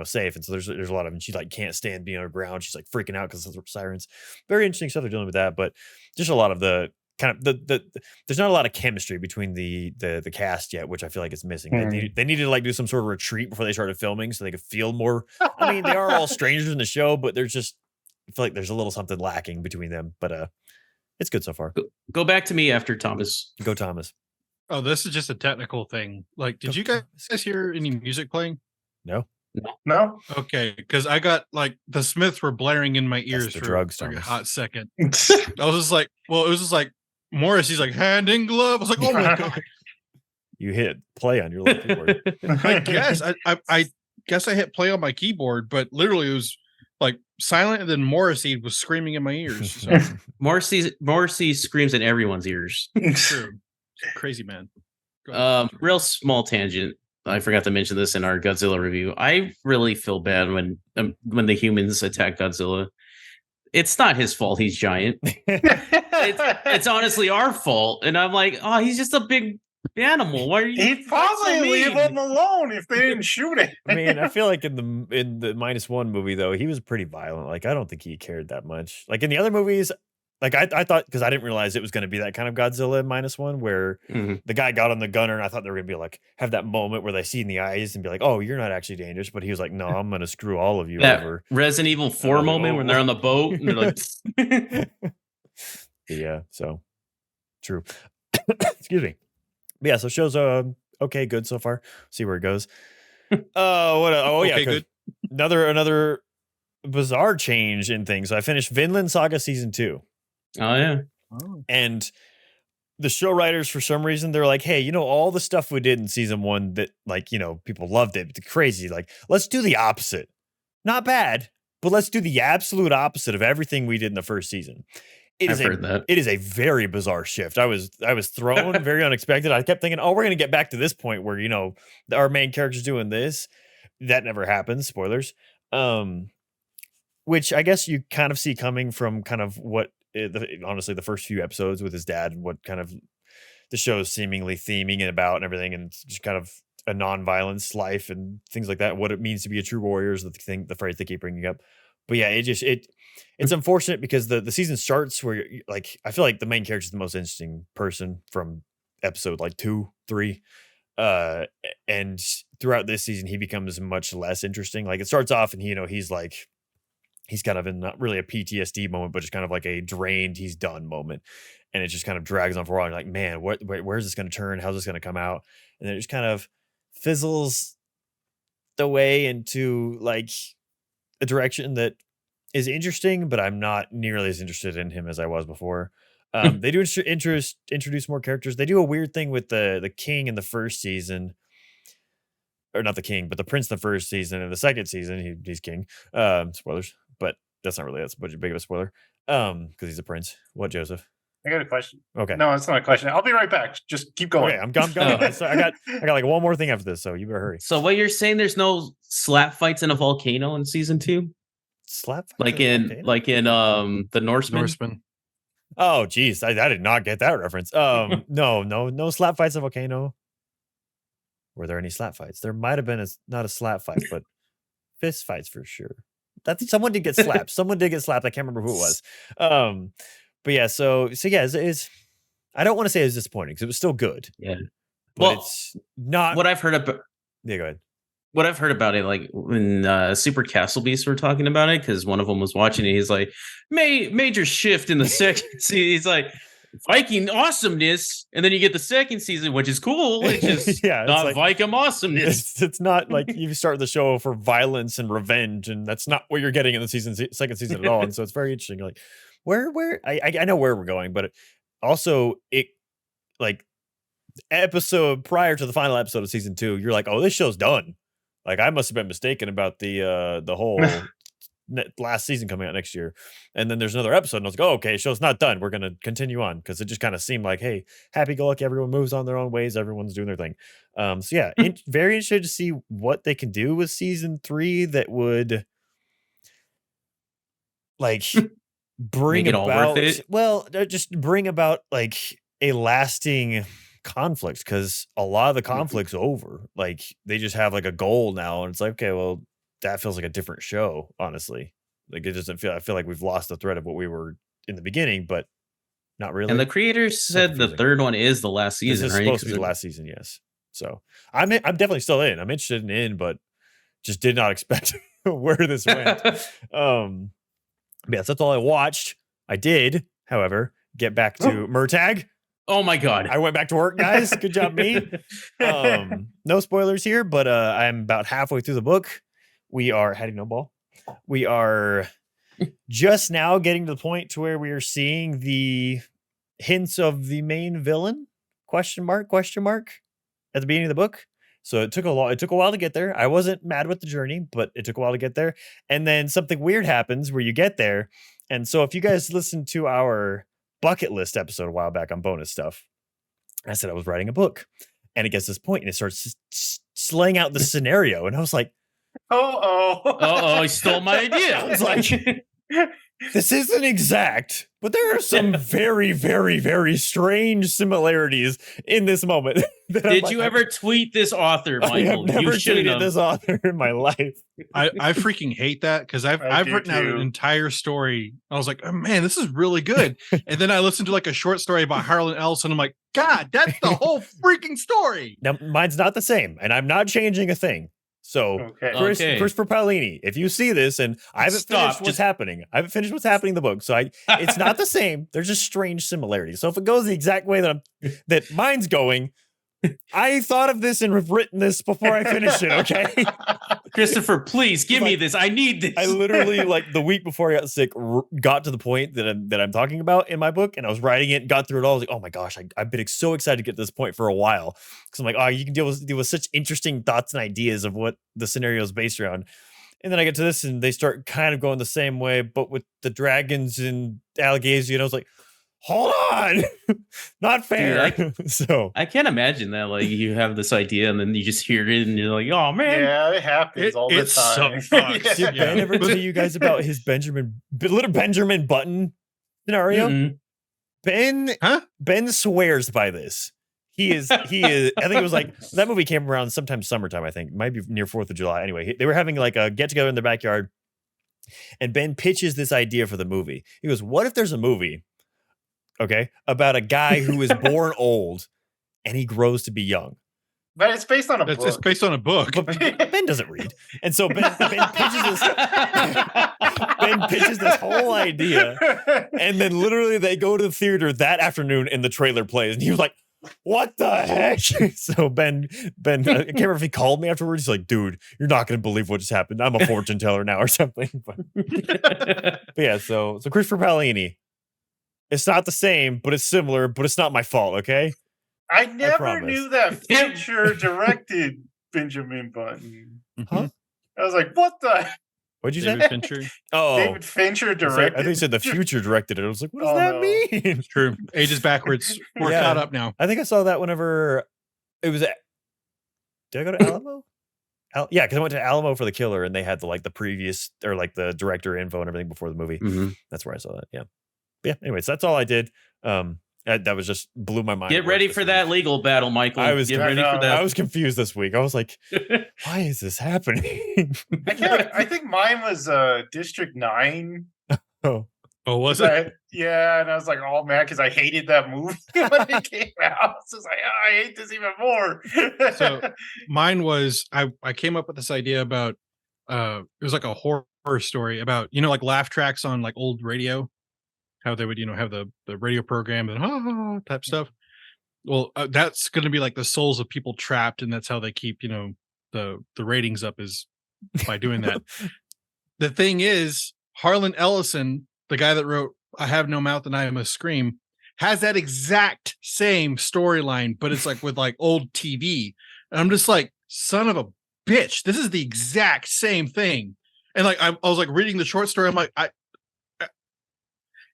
safe. And so there's a lot of, and she like can't stand being underground. She's like freaking out because of the sirens. Very interesting stuff they're dealing with that, but just a lot of the kind of the there's not a lot of chemistry between the cast yet, which I feel like is missing. They needed to like do some sort of retreat before they started filming so they could feel more. I mean, they are all strangers in the show, but there's just, I feel like there's a little something lacking between them, but it's good so far. Go back to me after Thomas. Go Thomas. oh, this is just a technical thing. Like, did Go you guys Thomas. hear any music playing? No, No? Okay, because I got like the Smiths were blaring in my ears the for drugs, like a Thomas. hot second. I was just like, well, it was just like Morrissey's like hand in glove. I was like, oh my god. You hit play on your little keyboard. I guess I guess I hit play on my keyboard, but literally it was like silent, and then Morrissey was screaming in my ears. So Morrissey screams in everyone's ears. true. Crazy man. Go ahead. Real small tangent. I forgot to mention this in our Godzilla review. I really feel bad when the humans attack Godzilla. It's not his fault. He's giant. It's honestly our fault. And I'm like, oh, he's just a big animal. Why are you? He'd probably leave him alone if they didn't shoot him. I mean, I feel like in the -1 movie though, he was pretty violent. Like I don't think he cared that much. Like in the other movies, like I thought, because I didn't realize it was going to be that kind of Godzilla in -1 where Mhm. the guy got on the gunner, and I thought they were going to be like have that moment where they see in the eyes and be like, "Oh, you're not actually dangerous," but he was like, "No, I'm going to screw all of you That over." Resident Evil 4 Oh, moment when they're on the boat and they're like, Yeah, so true. Excuse me. But yeah, so show's okay, good so far. See where it goes. Oh yeah, Okay, good. good. Another bizarre change in things. So I finished Vinland Saga season 2, oh yeah. Oh. and the show writers, for some reason, they're like, hey, all the stuff we did in season 1 that like people loved it, crazy, like let's do the opposite. Not bad, but let's do the absolute opposite of everything we did in the first season. I've heard that. It is a very bizarre shift. I was thrown, very unexpected. I kept thinking, oh, we're gonna get back to this point where our main character's doing this. That never happens. Spoilers. Which I guess you kind of see coming from kind of what honestly the first few episodes with his dad and what kind of the show is seemingly theming and about and everything, and just kind of a non-violence life and things like that. What it means to be a true warrior is the phrase they keep bringing up. But yeah, it's unfortunate because the season starts where like I feel like the main character is the most interesting person from episode like 2, 3. And throughout this season he becomes much less interesting. Like it starts off and he's kind of in not really a PTSD moment, but just kind of like a drained, he's done moment. And it just kind of drags on for a while. And you're like, man, where's this going to turn? How's this going to come out? And then it just kind of fizzles the way into like a direction that is interesting, but I'm not nearly as interested in him as I was before. They do introduce more characters. They do a weird thing with the king in the first season, or not the king, but the prince in the first season. And the second season, he's king. Spoilers, but that's not really that's big of a spoiler. Because he's a prince. What, Joseph? I got a question. Okay. No, it's not a question. I'll be right back. Just keep going. Okay, I'm going. I got like one more thing after this, so you better hurry. So what you're saying? There's no slap fights in a volcano in season 2, Slap fights like in a in volcano? the Norseman. Norseman. Oh, geez, I did not get that reference. No slap fights in volcano. Were there any slap fights? There might have been not a slap fight, but fist fights for sure. Someone did get slapped. Someone did get slapped. I can't remember who it was. But yeah, so yeah, it's I don't want to say it was disappointing because it was still good. Yeah. But Well, it's not. what I've heard about Yeah, go ahead. what I've heard about it, like when Super Castle Beasts were talking about it, because one of them was watching it. He's like, major shift in the second season. He's like, Viking awesomeness, and then you get the second season, which is cool. It's just Yeah, it's not like- Viking awesomeness. It's not like you start the show for violence and revenge, and that's not what you're getting in the second season at all. And so it's very interesting. Like, where I know where we're going, but also it like episode prior to the final episode of season 2, you're like, oh, this show's done. Like, I must have been mistaken about the whole last season coming out next year. And then there's another episode, and I was like, oh, okay, show's not done. We're gonna continue on, because it just kind of seemed like, hey, happy go lucky, everyone moves on their own ways, everyone's doing their thing. So yeah, very interested to see what they can do with season 3 that would like bring Make it all about worth it? well, just bring about like a lasting conflict, because a lot of the conflict's over. Like, they just have like a goal now, and it's like, okay, well, that feels like a different show, honestly. Like, it doesn't feel, I feel like we've lost the thread of what we were in the beginning, but not really. And the creators said the confusing. third one is the last This season, is right? supposed to 'Cause be the last season, yes. So I'm definitely still in. I'm interested in, but just did not expect where this went. Yeah, so that's all I watched. I did, however, get back to Murtag. Oh my god! I went back to work, guys. Good job, me. No spoilers here, but I'm about halfway through the book. We are heading no ball. We are just now getting to the point to where we are seeing the hints of the main villain? Question mark at the beginning of the book. So it took a while to get there. I wasn't mad with the journey, but it took a while to get there. And then something weird happens where you get there. And so if you guys listened to our bucket list episode a while back on bonus stuff, I said I was writing a book, and it gets to this point and it starts slaying out the scenario. And I was like, Oh, he stole my idea. I was like, this isn't exact, but there are some very, very, very strange similarities in this moment. Did you ever tweet this author, I have Michael? never You shouldn't tweeted have. this author in my life. I freaking hate that, because I've do written out too. an entire story. I was like, oh, man, this is really good. And then I listened to like a short story about Harlan Ellison. I'm like, God, that's the whole freaking story. Now, mine's not the same, and I'm not changing a thing. So, Okay. Okay. Christopher Paolini, if you see this, and I haven't Stop, finished what's just- happening, I haven't finished what's happening in the book, so it's not the same. There's just strange similarities. So if it goes the exact way that mine's going, I thought of this and have written this before I finished it. Okay. Christopher, please give me this. I need this. I literally, like, the week before I got sick, got to the point that I'm talking about in my book, and I was writing it, got through it all. I was like, oh my gosh, I've been so excited to get to this point for a while, because I'm like, oh, you can deal with such interesting thoughts and ideas of what the scenario is based around. And then I get to this, and they start kind of going the same way, but with the dragons and Alligator, and I was like, hold on, not fair. So I can't imagine that. Like, you have this idea and then you just hear it and you're like, oh man. Yeah, it happens all the it so time. sucks. did Ben ever tell you guys about his little Benjamin Button scenario? Mm-mm. Ben swears by this. He is I think it was like that movie came around sometime summertime, I think. Might be near 4th of July. Anyway, they were having like a get together in their backyard, and Ben pitches this idea for the movie. He goes, what if there's a movie, okay, about a guy who is born old and he grows to be young? But it's based on a It's book. based on a book. But Ben doesn't read. And so Ben pitches this whole idea. And then literally they go to the theater that afternoon and the trailer plays. And he was like, what the heck? So Ben, I can't remember if he called me afterwards. He's like, dude, you're not going to believe what just happened. I'm a fortune teller now or something. But yeah, so Christopher Paolini. It's not the same, but it's similar, but it's not my fault, okay? I never promise. knew that Fincher directed Benjamin Button. Huh? I was like, what the? What'd you David say? Fincher. Oh, David Fincher I directed. think you said the future directed it. I was like, what does Oh, that no. mean? It's true. Ages backwards. We're Yeah. caught up now. I think I saw that whenever it was. Did I go to Alamo? Yeah, because I went to Alamo for The Killer, and they had the previous or like the director info and everything before the movie. Mhm. That's where I saw that. Yeah, but yeah. Anyways, that's all I did. That was just blew my mind. Get ready for that legal battle, Michael. I was Get gonna- ready for I that. was confused this week. I was like, why is this happening? I think mine was District 9. Oh, Oh, was it? Yeah, and I was like all mad because I hated that movie when it came out. So I was like, oh, I hate this even more. So mine was I came up with this idea about it was like a horror story about like laugh tracks on like old radio, how they would have the radio program and ha type stuff. Well, that's going to be like the souls of people trapped, and that's how they keep the ratings up is by doing that. The thing is, Harlan Ellison, the guy that wrote I Have No Mouth and I Must Scream, has that exact same storyline, but it's like with like old TV. And I'm just like, son of a bitch, this is the exact same thing. And like I was like reading the short story, I'm like,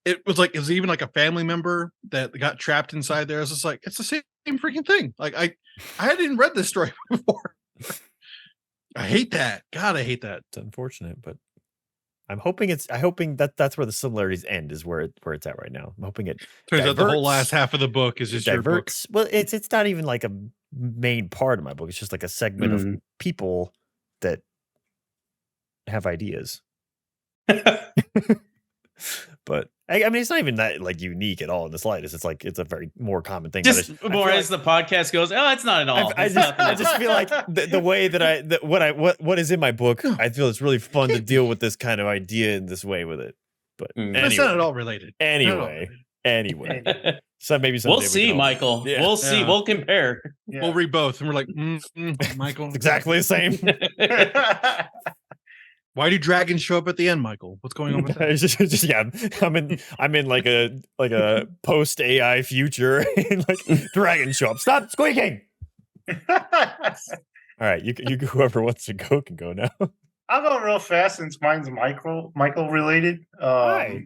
it was even like a family member that got trapped inside there. I was just like, it's the same freaking thing. Like I hadn't read this story before. I hate that. God, I hate that. it's unfortunate, but I'm hoping that's where the similarities end, is where it's at right now. I'm hoping it Turns out the whole diverts- last half of the book is just your book. diverts. Well, it's not even like a main part of my book. It's just like a segment of people that have ideas. But I mean, it's not even that like unique at all in the slightest. It's like it's a very more common thing. Just I more feel as the podcast goes. Oh, it's not at all. I It's nothing at just all. feel like the way that what is in my book, I feel it's really fun to deal with this kind of idea in this way with it. But It's not at all related. Anyway, so maybe someday We'll we see, can all- Michael. Yeah. We'll see. Yeah. We'll compare. Yeah. We'll read both, and we're like, Michael, It's exactly the same. Why do dragons show up at the end, Michael? What's going on with that? It's just yeah. I'm in like a post AI future, and like dragons show up. Stop squeaking! All right, you whoever wants to go can go now. I'll go real fast since mine's Michael related. Hi.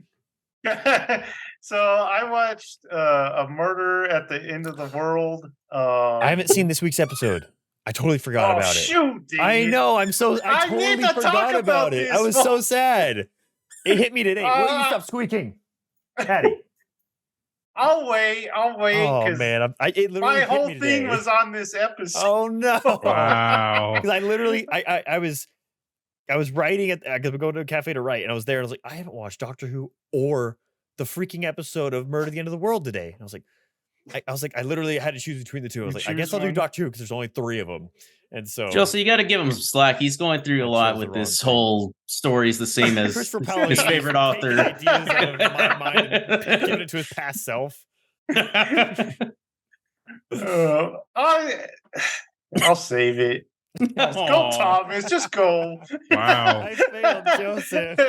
So I watched A Murder at the End of the World. I haven't seen this week's episode. I totally forgot about it. Shoot, I Dave. know. I I totally need to talk forgot about about it. I this. was so sad. It hit me today. Will you Uh, stop squeaking, Patty? I'll wait. Oh 'cause man, it literally my hit whole me thing today. was on this episode. Oh no! Wow. Because I literally, I was writing at because we go to a cafe to write, and I was there, and I was like, I haven't watched Doctor Who or the freaking episode of Murder at the End of the World today. And I was like, I literally had to choose between the two. I was You like, I guess choose I'll do one? Doctor Who because there's only 3 of them, and so Chelsea, you got to give him some slack. He's going through a I lot chose with the this wrong thing. whole story's the same as Christopher his Paolini favorite is author. taking ideas out of my mind and giving it to his past self. I'll save it. Go, Aw. Thomas. Just go. Wow. I failed, Joseph.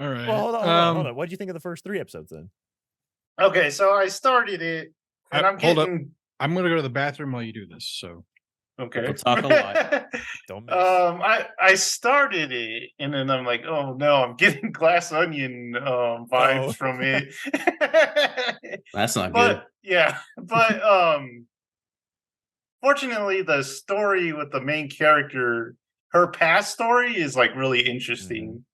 All right. Well, hold on. What did you think of the first 3 episodes then? Okay, so I started it, and I'm hold up. getting I'm gonna go to the bathroom while you do this. So okay. We'll talk a lot. Don't miss. I started it, and then I'm like, oh no, I'm getting Glass Onion vibes Oh. from it. That's not good. But yeah, but fortunately, the story with the main character, her past story is like really interesting.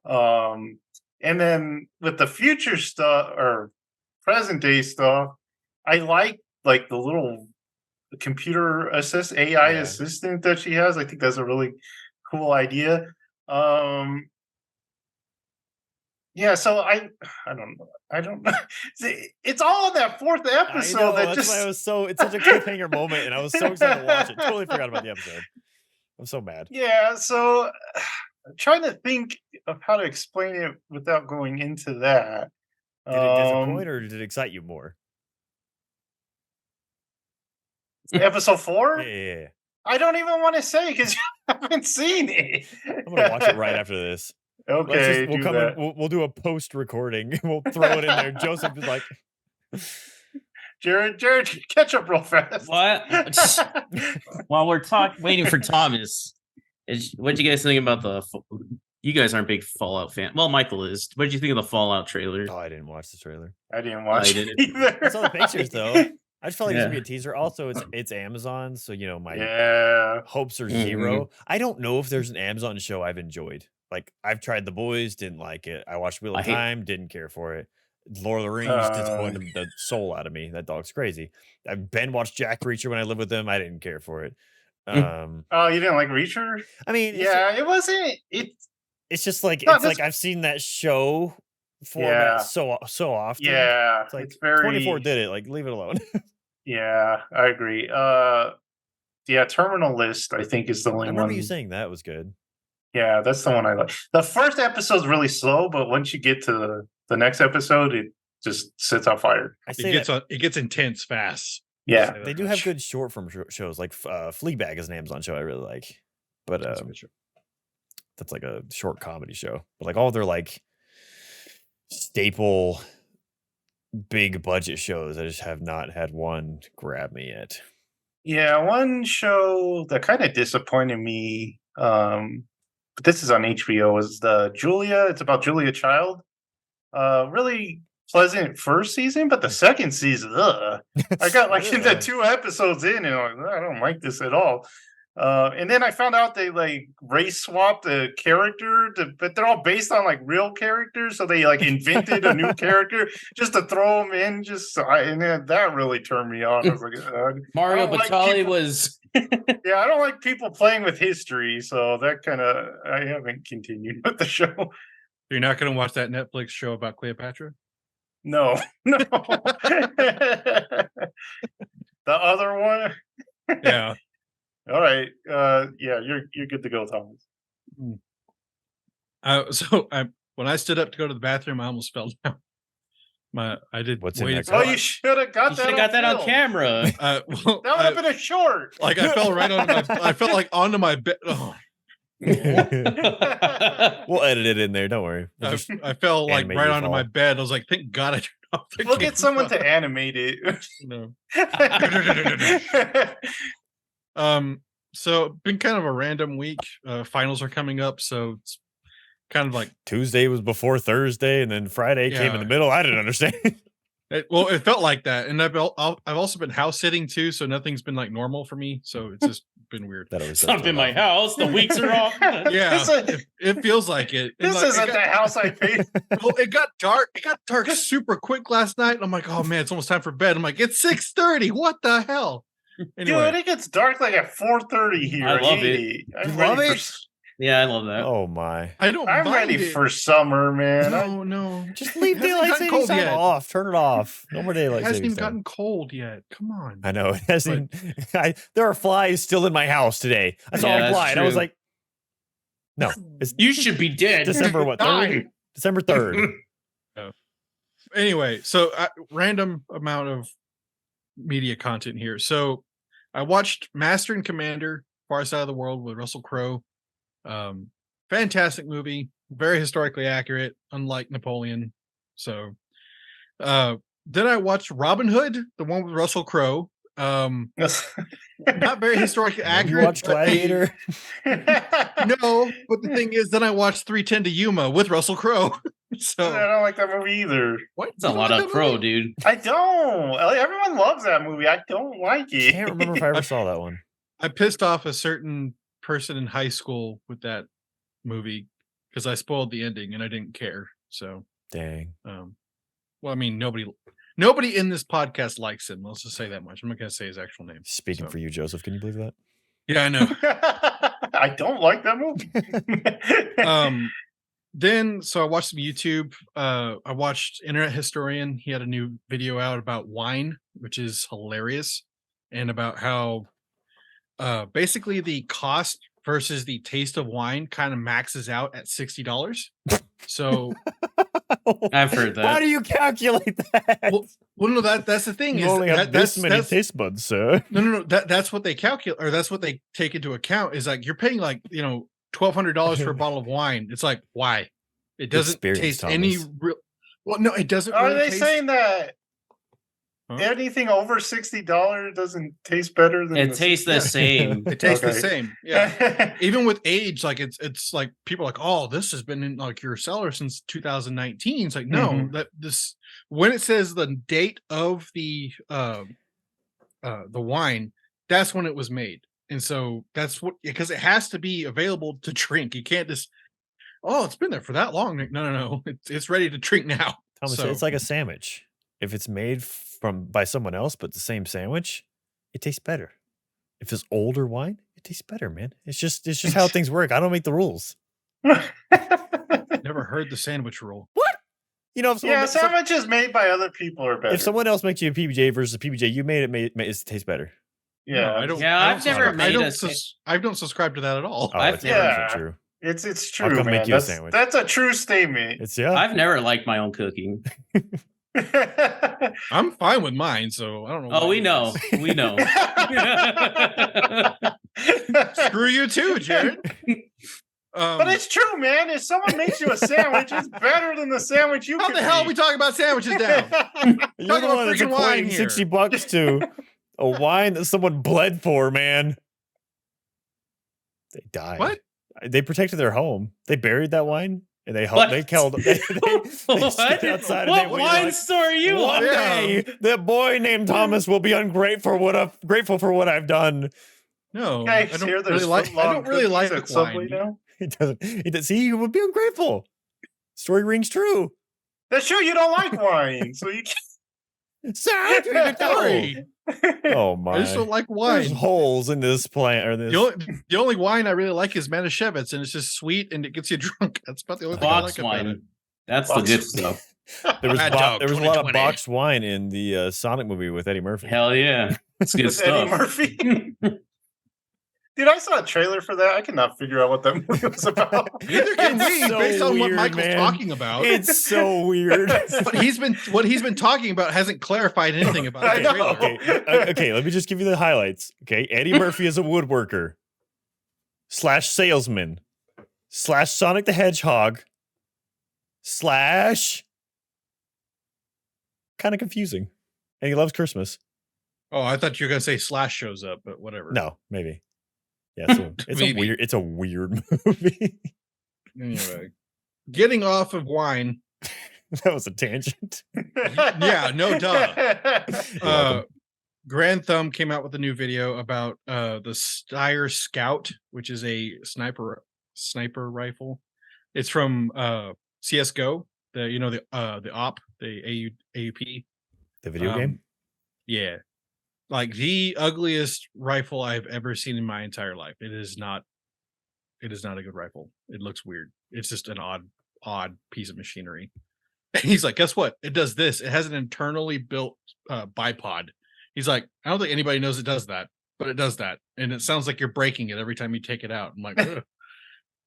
And then with the future stuff or present day stuff, I like the little computer AI Yeah. assistant that she has. I think that's a really cool idea. Yeah, so I don't know. See, it's all in that 4th I episode know, that that's just why I was so. It's such a cliffhanger moment, and I was so excited to watch it. Totally forgot about the episode. I'm so mad. yeah. So I'm trying to think of how to explain it without going into that. Did it disappoint or did it excite you more? Episode 4? Yeah. I don't even want to say because you haven't seen it. I'm gonna watch it right after this. Okay, We'll do come that. in, we'll do a post recording. We'll throw it in there. Joseph is like, Jared, catch up real fast. What? While we're waiting for Thomas, what'd you guys think about you guys aren't big Fallout fan. Well, Michael is. What did you think of the Fallout trailer? oh, I didn't watch the trailer. I didn't watch I it didn't. either. I saw the pictures though. I just felt like this would be a teaser. Also, it's Amazon, so my Yeah. hopes are zero. I don't know if there's an Amazon show I've enjoyed. Like I've tried The Boys, didn't like it. I watched Wheel of Time, didn't care for it. Lord of the Rings disappointed the soul out of me. That dog's crazy. I've watched Jack Reacher when I lived with him. I didn't care for it. Oh, you didn't like Reacher? I mean, yeah, it wasn't. It's just like No, it's like I've seen that show format so often. Yeah, It's like it's very 24 did it. Like leave it alone. Yeah, I agree. Yeah, Terminal List I think is the only I remember one. you saying that was good. Yeah, that's the one I like. The first episode's really slow, but once you get to the next episode, it just sets on fire. It gets intense fast. Yeah, They do have good short form shows. Like Fleabag is an Amazon show I really like, but that's like a short comedy show. But like all their like staple big budget shows, I just have not had one grab me yet. Yeah, one show that kind of disappointed me, but this is on HBO, is the Julia. It's about Julia Child. Really pleasant first season, but the second season, I got like into 2 episodes in, and I'm like, I don't like this at all. And then I found out they like race swapped a character, but they're all based on like real characters. So they like invented a new character just to throw them in. And then that really turned me on. I was like, Mario like Batali people- was. yeah, I don't like people playing with history. So that I haven't continued with the show. You're not going to watch that Netflix show about Cleopatra? No. The other one. Yeah. All right. Yeah, you're good to go, Thomas. When I stood up to go to the bathroom, I almost fell down. I did. What's in waited that Oh, cup? you should have got You that. should have got that on film. camera. That would have been a short. Like I fell right onto my. I felt like onto my bed. Oh, We'll edit it in there. Don't worry. We'll just- I fell like animate right you onto my fall. bed. I was like, thank God I turned off the We'll get someone to animate it. No. So been kind of a random week. Finals are coming up, so it's kind of like Tuesday was before Thursday, and then Friday came in Yeah. the middle. I didn't understand. it felt like that, and I've also been house sitting too, so nothing's been like normal for me. So it's just been weird. That always Stop in my house. The weeks are off. Yeah, This is- it feels like it. And, This like, isn't the house I paid. well, it got dark. It got dark super quick last night. I'm like, oh man, it's almost time for bed. I'm like, it's 6:30. What the hell? Anyway, Dude, it gets dark like at 4:30 here. I love it. I'm You ready love for it? Yeah, I love that. Oh my! I don't. I'm mind ready it. for summer, man. No. Just leave It hasn't daylight gotten savings cold time yet. off. Turn it off. No more It daylight hasn't savings even time. gotten cold yet. Come on. I know it hasn't. There are flies still in my house today. I saw Yeah, a that's fly, and I was true. like, "No, it's You should be dead. December what? Die. 3rd? December 3rd." Anyway, so random amount of media content here. So I watched Master and Commander: Far Side of the World with Russell Crowe. Fantastic movie, very historically accurate, unlike Napoleon. So then I watched Robin Hood, the one with Russell Crowe. Not very historically You accurate. watch but- Gladiator? No, but the thing is, then I watched 3:10 to Yuma with Russell Crowe. I So don't like that movie either. what? It's a lot of Crow, dude. I don't. Like, everyone loves that movie. I don't like I it. can't remember if I ever saw that one. I pissed off a certain person in high school with that movie because I spoiled the ending and I didn't care. So, Dang. well, I mean, nobody in this podcast likes him. Let's just say that much. I'm not going to say his actual name. Speaking So- for you, Joseph, can you believe that? Yeah, I know. I don't like that movie. Then so I watched some YouTube. I watched Internet Historian. He had a new video out about wine, which is hilarious, and about how basically the cost versus the taste of wine kind of maxes out at $60. So I've heard How that. do you calculate that? Well, no, that's the thing. You Is only have this many that's taste buds, sir. no. That's what they calculate, or that's what they take into account. Is like you're paying like $1,200 for a bottle of wine. It's like why? It doesn't Experience, taste any Thomas. real. Well, no, it doesn't. Are really they taste, saying that Huh? anything over $60 doesn't taste better than It tastes the Yeah. same. It tastes the Okay. same. Yeah. Even with age, like it's like people are like, oh, this has been in like your cellar since 2019. It's like, no, Mhm. that this when it says the date of the wine, that's when it was made. And so that's what, because it has to be available to drink. You can't just, oh, it's been there for that long. Like, no. It's ready to drink now. Thomas, So- it's like a sandwich. If it's made by someone else, but the same sandwich, it tastes better. If it's older wine, it tastes better, man. It's just how things work. I don't make the rules. Never heard the sandwich rule. You know, if someone, Yeah, sandwiches made by other people are better. if someone else makes you a PBJ versus a PBJ, you made it tastes better. yeah, No, I don't. Yeah, I I've don't never subscribe- made I don't a sus- I don't subscribe to that at all. Oh, I've it's never- 100% true. it's true, I'll come man. make you a That's, sandwich. that's a true statement. It's yeah. I've never liked my own cooking. I'm fine with mine, so I don't know. Oh, why we you know. guys- We know. Screw you too, Jared. But it's true, man. If someone makes you a sandwich, it's better than the sandwich you how could the hell are make. we talking about sandwiches down? You're Talk the about one that's freaking wine equating here. $60 to a wine that someone bled for, man. They died. What? They protected their home. They buried that wine and they What? they killed. They stood outside and What they waited wine like, story you one on? day that boy named Thomas will be ungrateful grateful for what I've done. No, Guys, I don't here really there's like. I footlong don't really cookies like at Subway wine. now. He doesn't. He does. See, he would be ungrateful. Story rings true. That's true. You don't like wine, so you Sorry. Sorry. can't. Oh my! I just don't like There's wine. holes in this plant or this. The only wine I really like is Manischewitz, and it's just sweet and it gets you drunk. That's about the only thing I Box like about it. wine. That's the Box good wine. stuff. There was Mad bo- Dog there was a lot of 2020. boxed wine in the Sonic movie with Eddie Murphy. Hell yeah. It's good With Eddie stuff. Murphy. Dude, I saw a trailer for that. I cannot figure out what that movie was about. Neither can It's we, so based on what weird, Michael's man. talking about. It's so weird. But what he's been talking about hasn't clarified anything about I the know. trailer. Okay, let me just give you the highlights. Okay, Eddie Murphy is a woodworker / salesman / Sonic the Hedgehog / kind of confusing, and he loves Christmas. Oh, I thought you were gonna say Slash shows up, but whatever. No, maybe. Yeah, it's Maybe. a weird movie. Anyway, getting off of wine. That was a tangent. Yeah, no duh. You're Uh, welcome. Grand Thumb came out with a new video about the Steyr Scout, which is a sniper rifle. It's from CS:GO, the op, the AUP. The video game. Yeah. Like the ugliest rifle I've ever seen in my entire life. It is not a good rifle. It looks weird. It's just an odd piece of machinery. And he's like, guess what? It does this. It has an internally built bipod. He's like, I don't think anybody knows it does that, but it does that. And it sounds like you're breaking it every time you take it out. I'm like, ugh.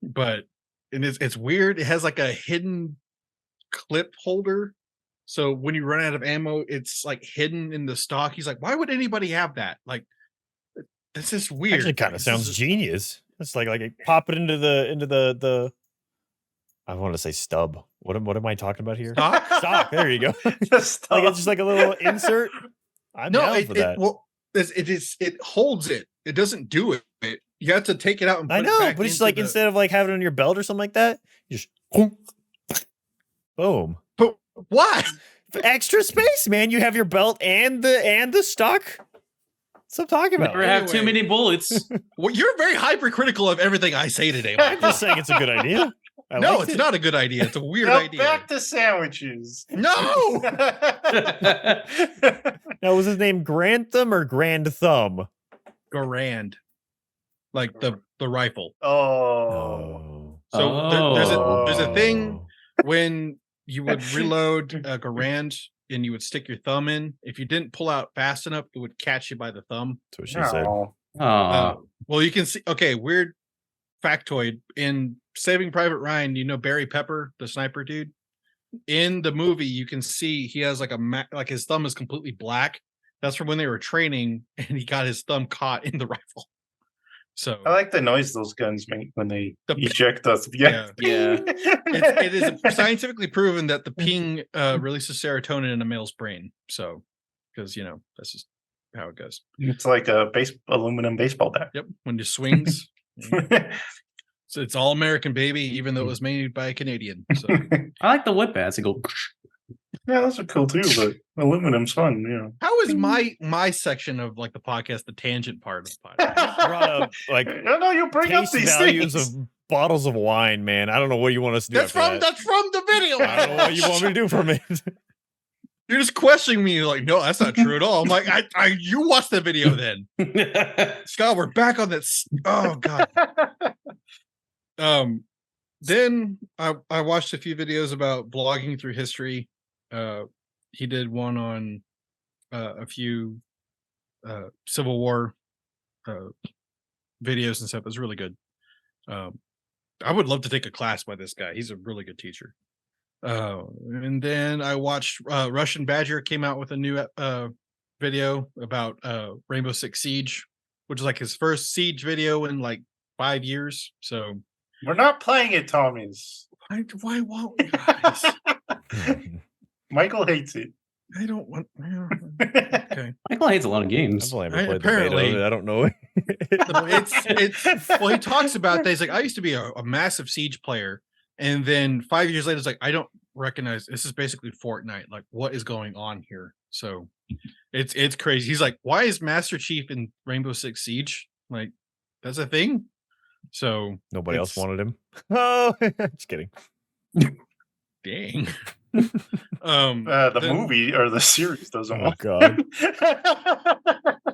But and it's weird. It has like a hidden clip holder. So when you run out of ammo, it's like hidden in the stock. He's like, why would anybody have that? Like, that's just weird. Actually, kind of This sounds is- genius. It's like pop it into the. I want to say stub. What am I talking about here? Stock? Stock. There you go. Just Like it's just like a little insert. I'm No, down for that. it holds it. It doesn't do it. You have to take it out and put I it know, back but it's into like the- instead of like having it on your belt or something like that, you just boom. But why? For extra space, man. You have your belt and the stock. That's what I'm talking about. Never have too Anyway. many bullets. Well, you're very hypercritical of everything I say today. I'm Michael. just saying it's a good idea. I No, liked it's it. not a good idea. It's a weird Now idea. back to sandwiches. No. Now, was his name Grantham or Grand Thumb? Garand. Like the rifle. Oh. So there's a thing when you would reload a Garand and you would stick your thumb in. If you didn't pull out fast enough, it would catch you by the thumb. That's what she said. No. Oh, Well, you can see. Okay, weird factoid in Saving Private Ryan. You know Barry Pepper, the sniper dude. in the movie you can see he has like like his thumb is completely black. That's from when they were training, and he got his thumb caught in the rifle. So I like the noise those guns make when they The- eject us. Yeah. Yeah. it is scientifically proven that the ping releases serotonin in a male's brain. So, because that's just how it goes. It's like a aluminum baseball bat. Yep, when it swings, so it's all American, baby, even though it was made by a Canadian. So I like the whip bats. They go. Yeah, those are cool too, but aluminum's fun, how is my section of like the podcast the tangent part of the podcast? Brought up like No, you bring up taste these values things. of bottles of wine, man. I don't know what you want us to do. That's after from that. that's from the video. I don't know what you want me to do from it. You're just questioning me, like, no, that's not true at all. I'm like, you watched the video then, Scott. We're back on this. Oh God. Then I watched a few videos about blogging through history. He did one on a few Civil War videos and stuff. It was really good. I would love to take a class by this guy. He's a really good teacher. And then I watched Russian Badger came out with a new video about Rainbow Six Siege, which is like his first Siege video in like 5 years. So We're not playing it, Thomas. why won't you guys? Michael hates it. I don't want. Okay. Michael hates a lot of I've games. only ever I- played apparently- the beta of it. I don't know. It's well, he talks about that. He's like, I used to be a massive Siege player, and then 5 years later, it's like I don't recognize this is basically Fortnite. Like, what is going on here? So it's crazy. He's like, why is Master Chief in Rainbow Six Siege? Like, that's a thing. So Nobody else it's- wanted him. Oh, just kidding. dang. The then- movie or the series doesn't Oh want. God,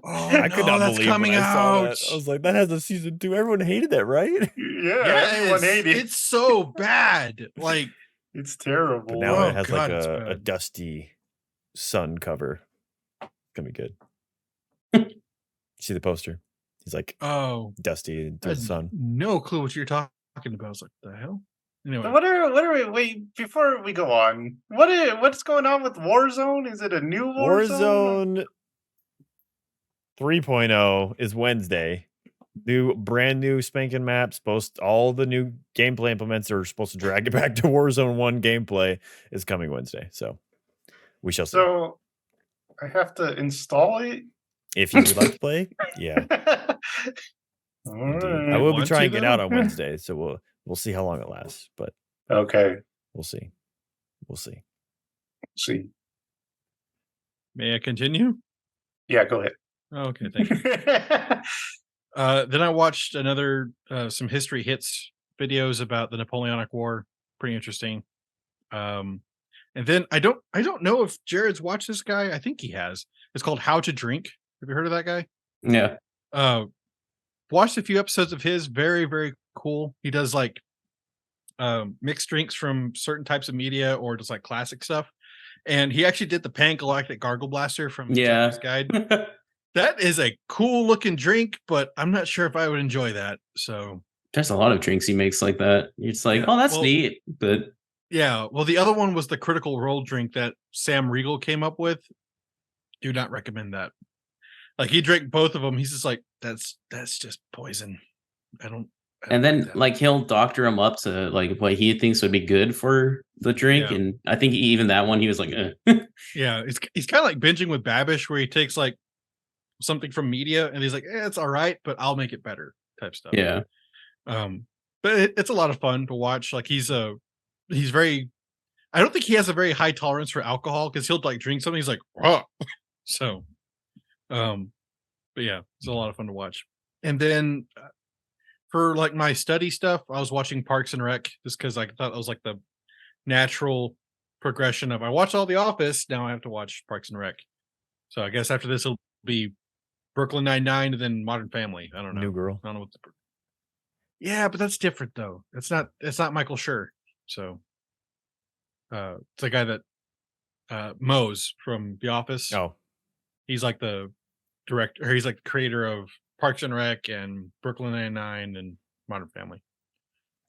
Oh, I could no, not that's believe coming when I saw out. that. I was like, that has a season 2. Everyone hated that, right? Yeah, everyone hated it. it's so bad. Like, It's terrible. But now Oh, it has God, like it's a bad. dusty sun cover. It's gonna be good. See the poster? He's like oh, dusty into I the had sun. no clue what you're talking about. I was like, the hell? Anyway, So what are we? Wait, before we go on, what's going on with Warzone? Is it a new Warzone? Warzone 3.0 is Wednesday. Brand new spanking maps. All the new gameplay implements are supposed to drag it back to Warzone 1 gameplay is coming Wednesday. So we shall see. So I have to install it. If you would like to play, yeah. All Indeed. I right. will be Want trying to, it out though? on Wednesday, so we'll see how long it lasts, but Okay. we'll see. We'll see. See. may I continue? Yeah, go ahead. Oh, okay, thank you. Then I watched another some history hits videos about the Napoleonic War. Pretty interesting. And then I don't know if Jared's watched this guy. I think he has. It's called How to Drink. Have you heard of that guy? Yeah. Watched a few episodes of his. Very, very cool. He does like mixed drinks from certain types of media or just like classic stuff. And he actually did the Pan Galactic Gargle Blaster from Yeah. Japanese Guide. That is a cool looking drink, but I'm not sure if I would enjoy that. So There's a lot of drinks he makes like that. It's like, Yeah, oh, that's well- neat. But yeah, well, the other one was the Critical Role drink that Sam Riegel came up with. Do not recommend that. Like he drank both of them. He's just like, that's just poison. I don't and then that. like he'll doctor him up to like what he thinks would be good for the drink. Yeah. And I think even that one he was like, Yeah, he's kind of like binging with Babish, where he takes like something from media and he's like, it's all right, but I'll make it better type stuff. yeah. But it's a lot of fun to watch. Like he's very, I don't think he has a very high tolerance for alcohol because he'll like drink something. He's like, raw. So, but yeah, it's a lot of fun to watch. And then for like my study stuff, I was watching Parks and Rec just because I thought it was like the natural progression of I watched all The Office, now I have to watch Parks and Rec. So I guess after this it'll be Brooklyn Nine-Nine and then Modern Family. I don't know. New girl. I don't know what the. Yeah, but that's different though. It's not Michael Schur. So, it's the guy that Mose from The Office. Oh, He's like the director. Or he's like the creator of Parks and Rec and Brooklyn Nine-Nine and Modern Family.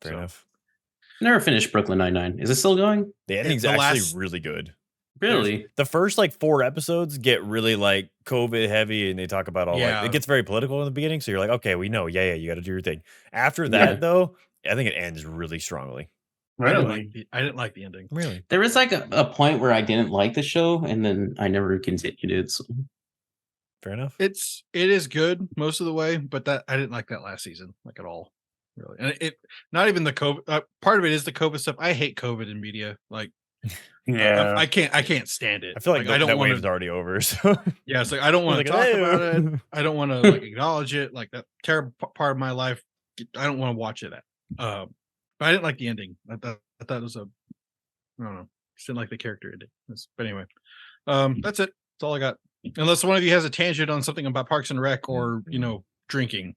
fair So, enough. Never finished Brooklyn Nine-Nine. Is it still going? The ending's the actually last- really good. Really? The first like 4 episodes get really like COVID heavy, and they talk about all Yeah. like it gets very political in the beginning. So you're like, okay, we know, yeah, you got to do your thing. After that, Yeah. though, I think it ends really strongly. Really? I didn't like the ending. Really, There was like a point where I didn't like the show, and then I never continued it. So. fair enough. It is good most of the way, but that I didn't like that last season like at all, really. And it not even the COVID part of it is the COVID stuff. I hate COVID in media. Like Yeah. I can't stand it. I feel like I don't that want wave's to. already over. So Yeah, it's like I don't want like, to talk about it. "Hey." I don't want to like acknowledge it. Like that terrible part of my life. I don't want to watch it. But I didn't like the ending. I thought it was I don't know. Just didn't like the character ending. But anyway, that's it. That's all I got. Unless one of you has a tangent on something about Parks and Rec or drinking.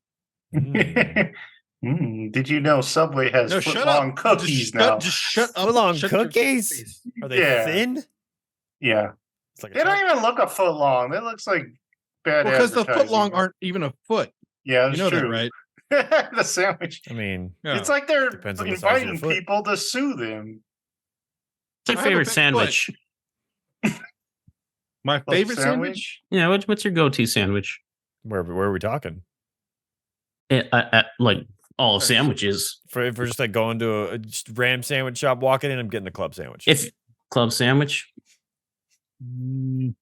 Mm. Did you know Subway has No, shut foot-long up. cookies now? Just shut up. Foot-long Shut your cookies? face. Are they Yeah. thin? Yeah. It's like They don't even look a foot long. That looks like bad Well, because the foot long advertising. aren't even a foot. Yeah, You that's know true. that, right? The sandwich. I mean, Yeah. It's like they're Depends on the size of your inviting foot. people to sue them. What's your I have a favorite big sandwich? My Like favorite sandwich? Yeah, what's your go-to sandwich? where are we talking? Like all sandwiches. If we're just like going to a just random sandwich shop, walking in, I'm getting a club sandwich. If club sandwich, Mm,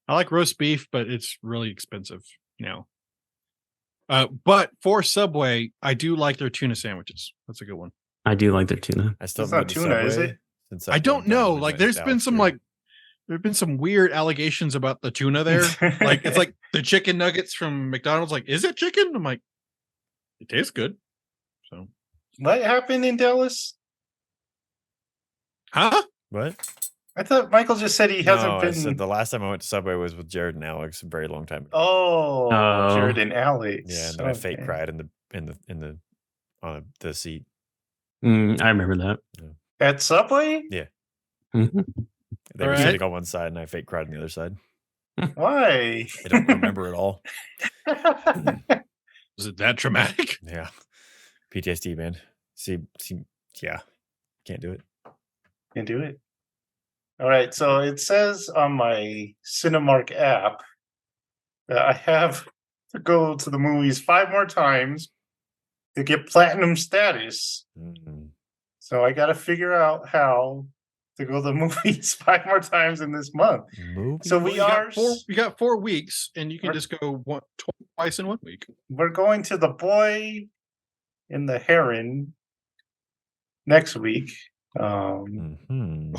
I like roast beef, but it's really expensive now. But for Subway, I do like their tuna sandwiches. That's a good one. I do like their tuna. I still It's haven't not been to tuna, is Subway it? since I that don't one time know. we Like, went there's to been some Alex there've been some weird allegations about the tuna there. Like, it's like the chicken nuggets from McDonald's. Like, is it chicken? I'm like, it tastes good. So, What happened in Dallas? huh? What? I thought Michael just said he hasn't No, I been. said the last time I went to Subway was with Jared and Alex a very long time ago. Oh, Oh. Jared and Alex. Yeah, and then I fake Okay. cried on the seat. I remember that. At Subway? Mhm. They were Alright. sitting on one side and I fake cried on the other side. Why? I don't remember at all. Was it that traumatic? Yeah. PTSD, man. See, yeah. Can't do it. Can do it. All right. So it says on my Cinemark app that I have to go to the movies 5 more times to get platinum status. Mm. So I got to figure out how to go to the movies 5 more times in this month. Movie? So Well, we you are. got 4 weeks, and you can We're- just go twice in 1 week. We're going to The Boy and the Heron next week. Mhm.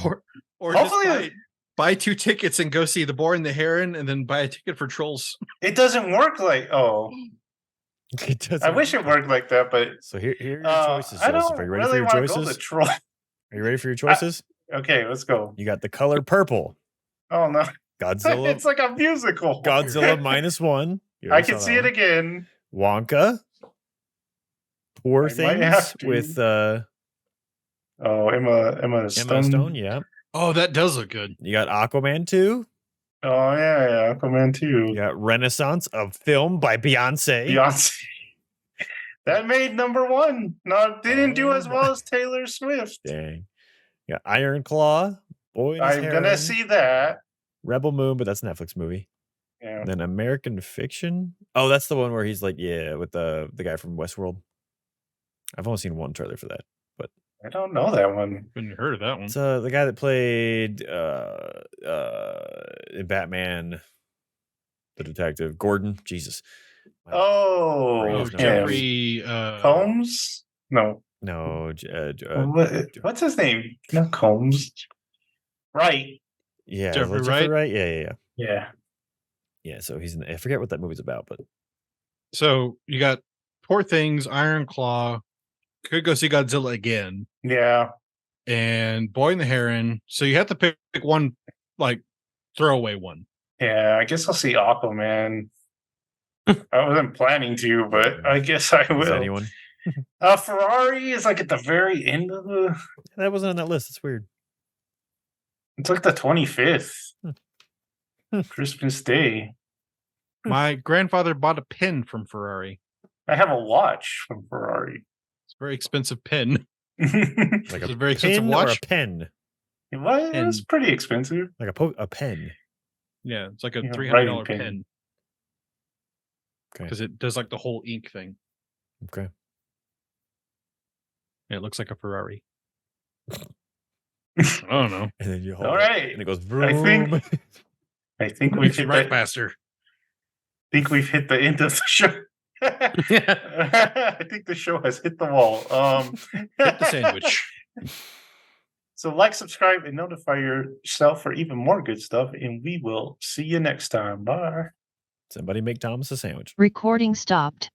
Or Hopefully- just buy 2 tickets and go see The Boy and the Heron, and then buy a ticket for Trolls. It doesn't work like It doesn't I wish it worked like that, but So here are your choices, I Joseph. don't Are you ready really for want your to go to choices? Troy. Are you ready for your choices? Okay, let's go. You got the color purple. Oh no, Godzilla. it's like a musical. Godzilla -1. You I already can saw see that it again. one. Wonka. Poor I might have Things to. with Oh, Emma Stone. Emma Stone. Yeah. Oh, that does look good. You got Aquaman 2. Oh yeah, Aquaman You 2. got Renaissance of Film by Beyonce. Beyonce. That made #1. No, didn't do Oh, as well as Taylor Swift. Dang. You got Iron Claw. Boy and His I'm Heron, gonna see that. Rebel Moon, but that's a Netflix movie. Yeah. And then American Fiction. Oh, that's the one where he's like, yeah, with the guy from Westworld. I've only seen one trailer for that. I don't know that one. Couldn't heard of that one. It's the guy that played in Batman, the detective Gordon. Jesus. Oh, Brain Oh, is no Jeffrey Combs? No. No, What's his name? Not Combs. Right. yeah, Jeffrey Jeffrey Wright? Wright. Yeah. Yeah. So he's in. I forget what that movie's about, but So you got Poor Things, Iron Claw, could go see Godzilla again, Yeah. and Boy and the Heron. So you have to pick one, like, throwaway one. Yeah. I guess I'll see Aquaman. I wasn't planning to, but I guess I is will. anyone? Ferrari is like at the very end of the. That wasn't on that list. It's weird. It's like the 25th. Hmm. Christmas Day. My grandfather bought a pin from Ferrari. I have a watch from Ferrari. It's a very expensive pin. Like It's a a very expensive pin or a watch. pen? It was pretty expensive. Like a pen. Yeah, it's like a Yeah, $300 writing pen. pen Okay. because it does like the whole ink thing. Okay. Yeah, it looks like a Ferrari. I don't know. And then you hold All it, right. and it goes I think- vroom. I think we've Makes hit you right the, faster. think we've hit the end of the show. I think the show has hit the wall. Hit the sandwich. So like, subscribe, and notify yourself for even more good stuff. And we will see you next time. Bye. Somebody make Thomas a sandwich. Recording stopped.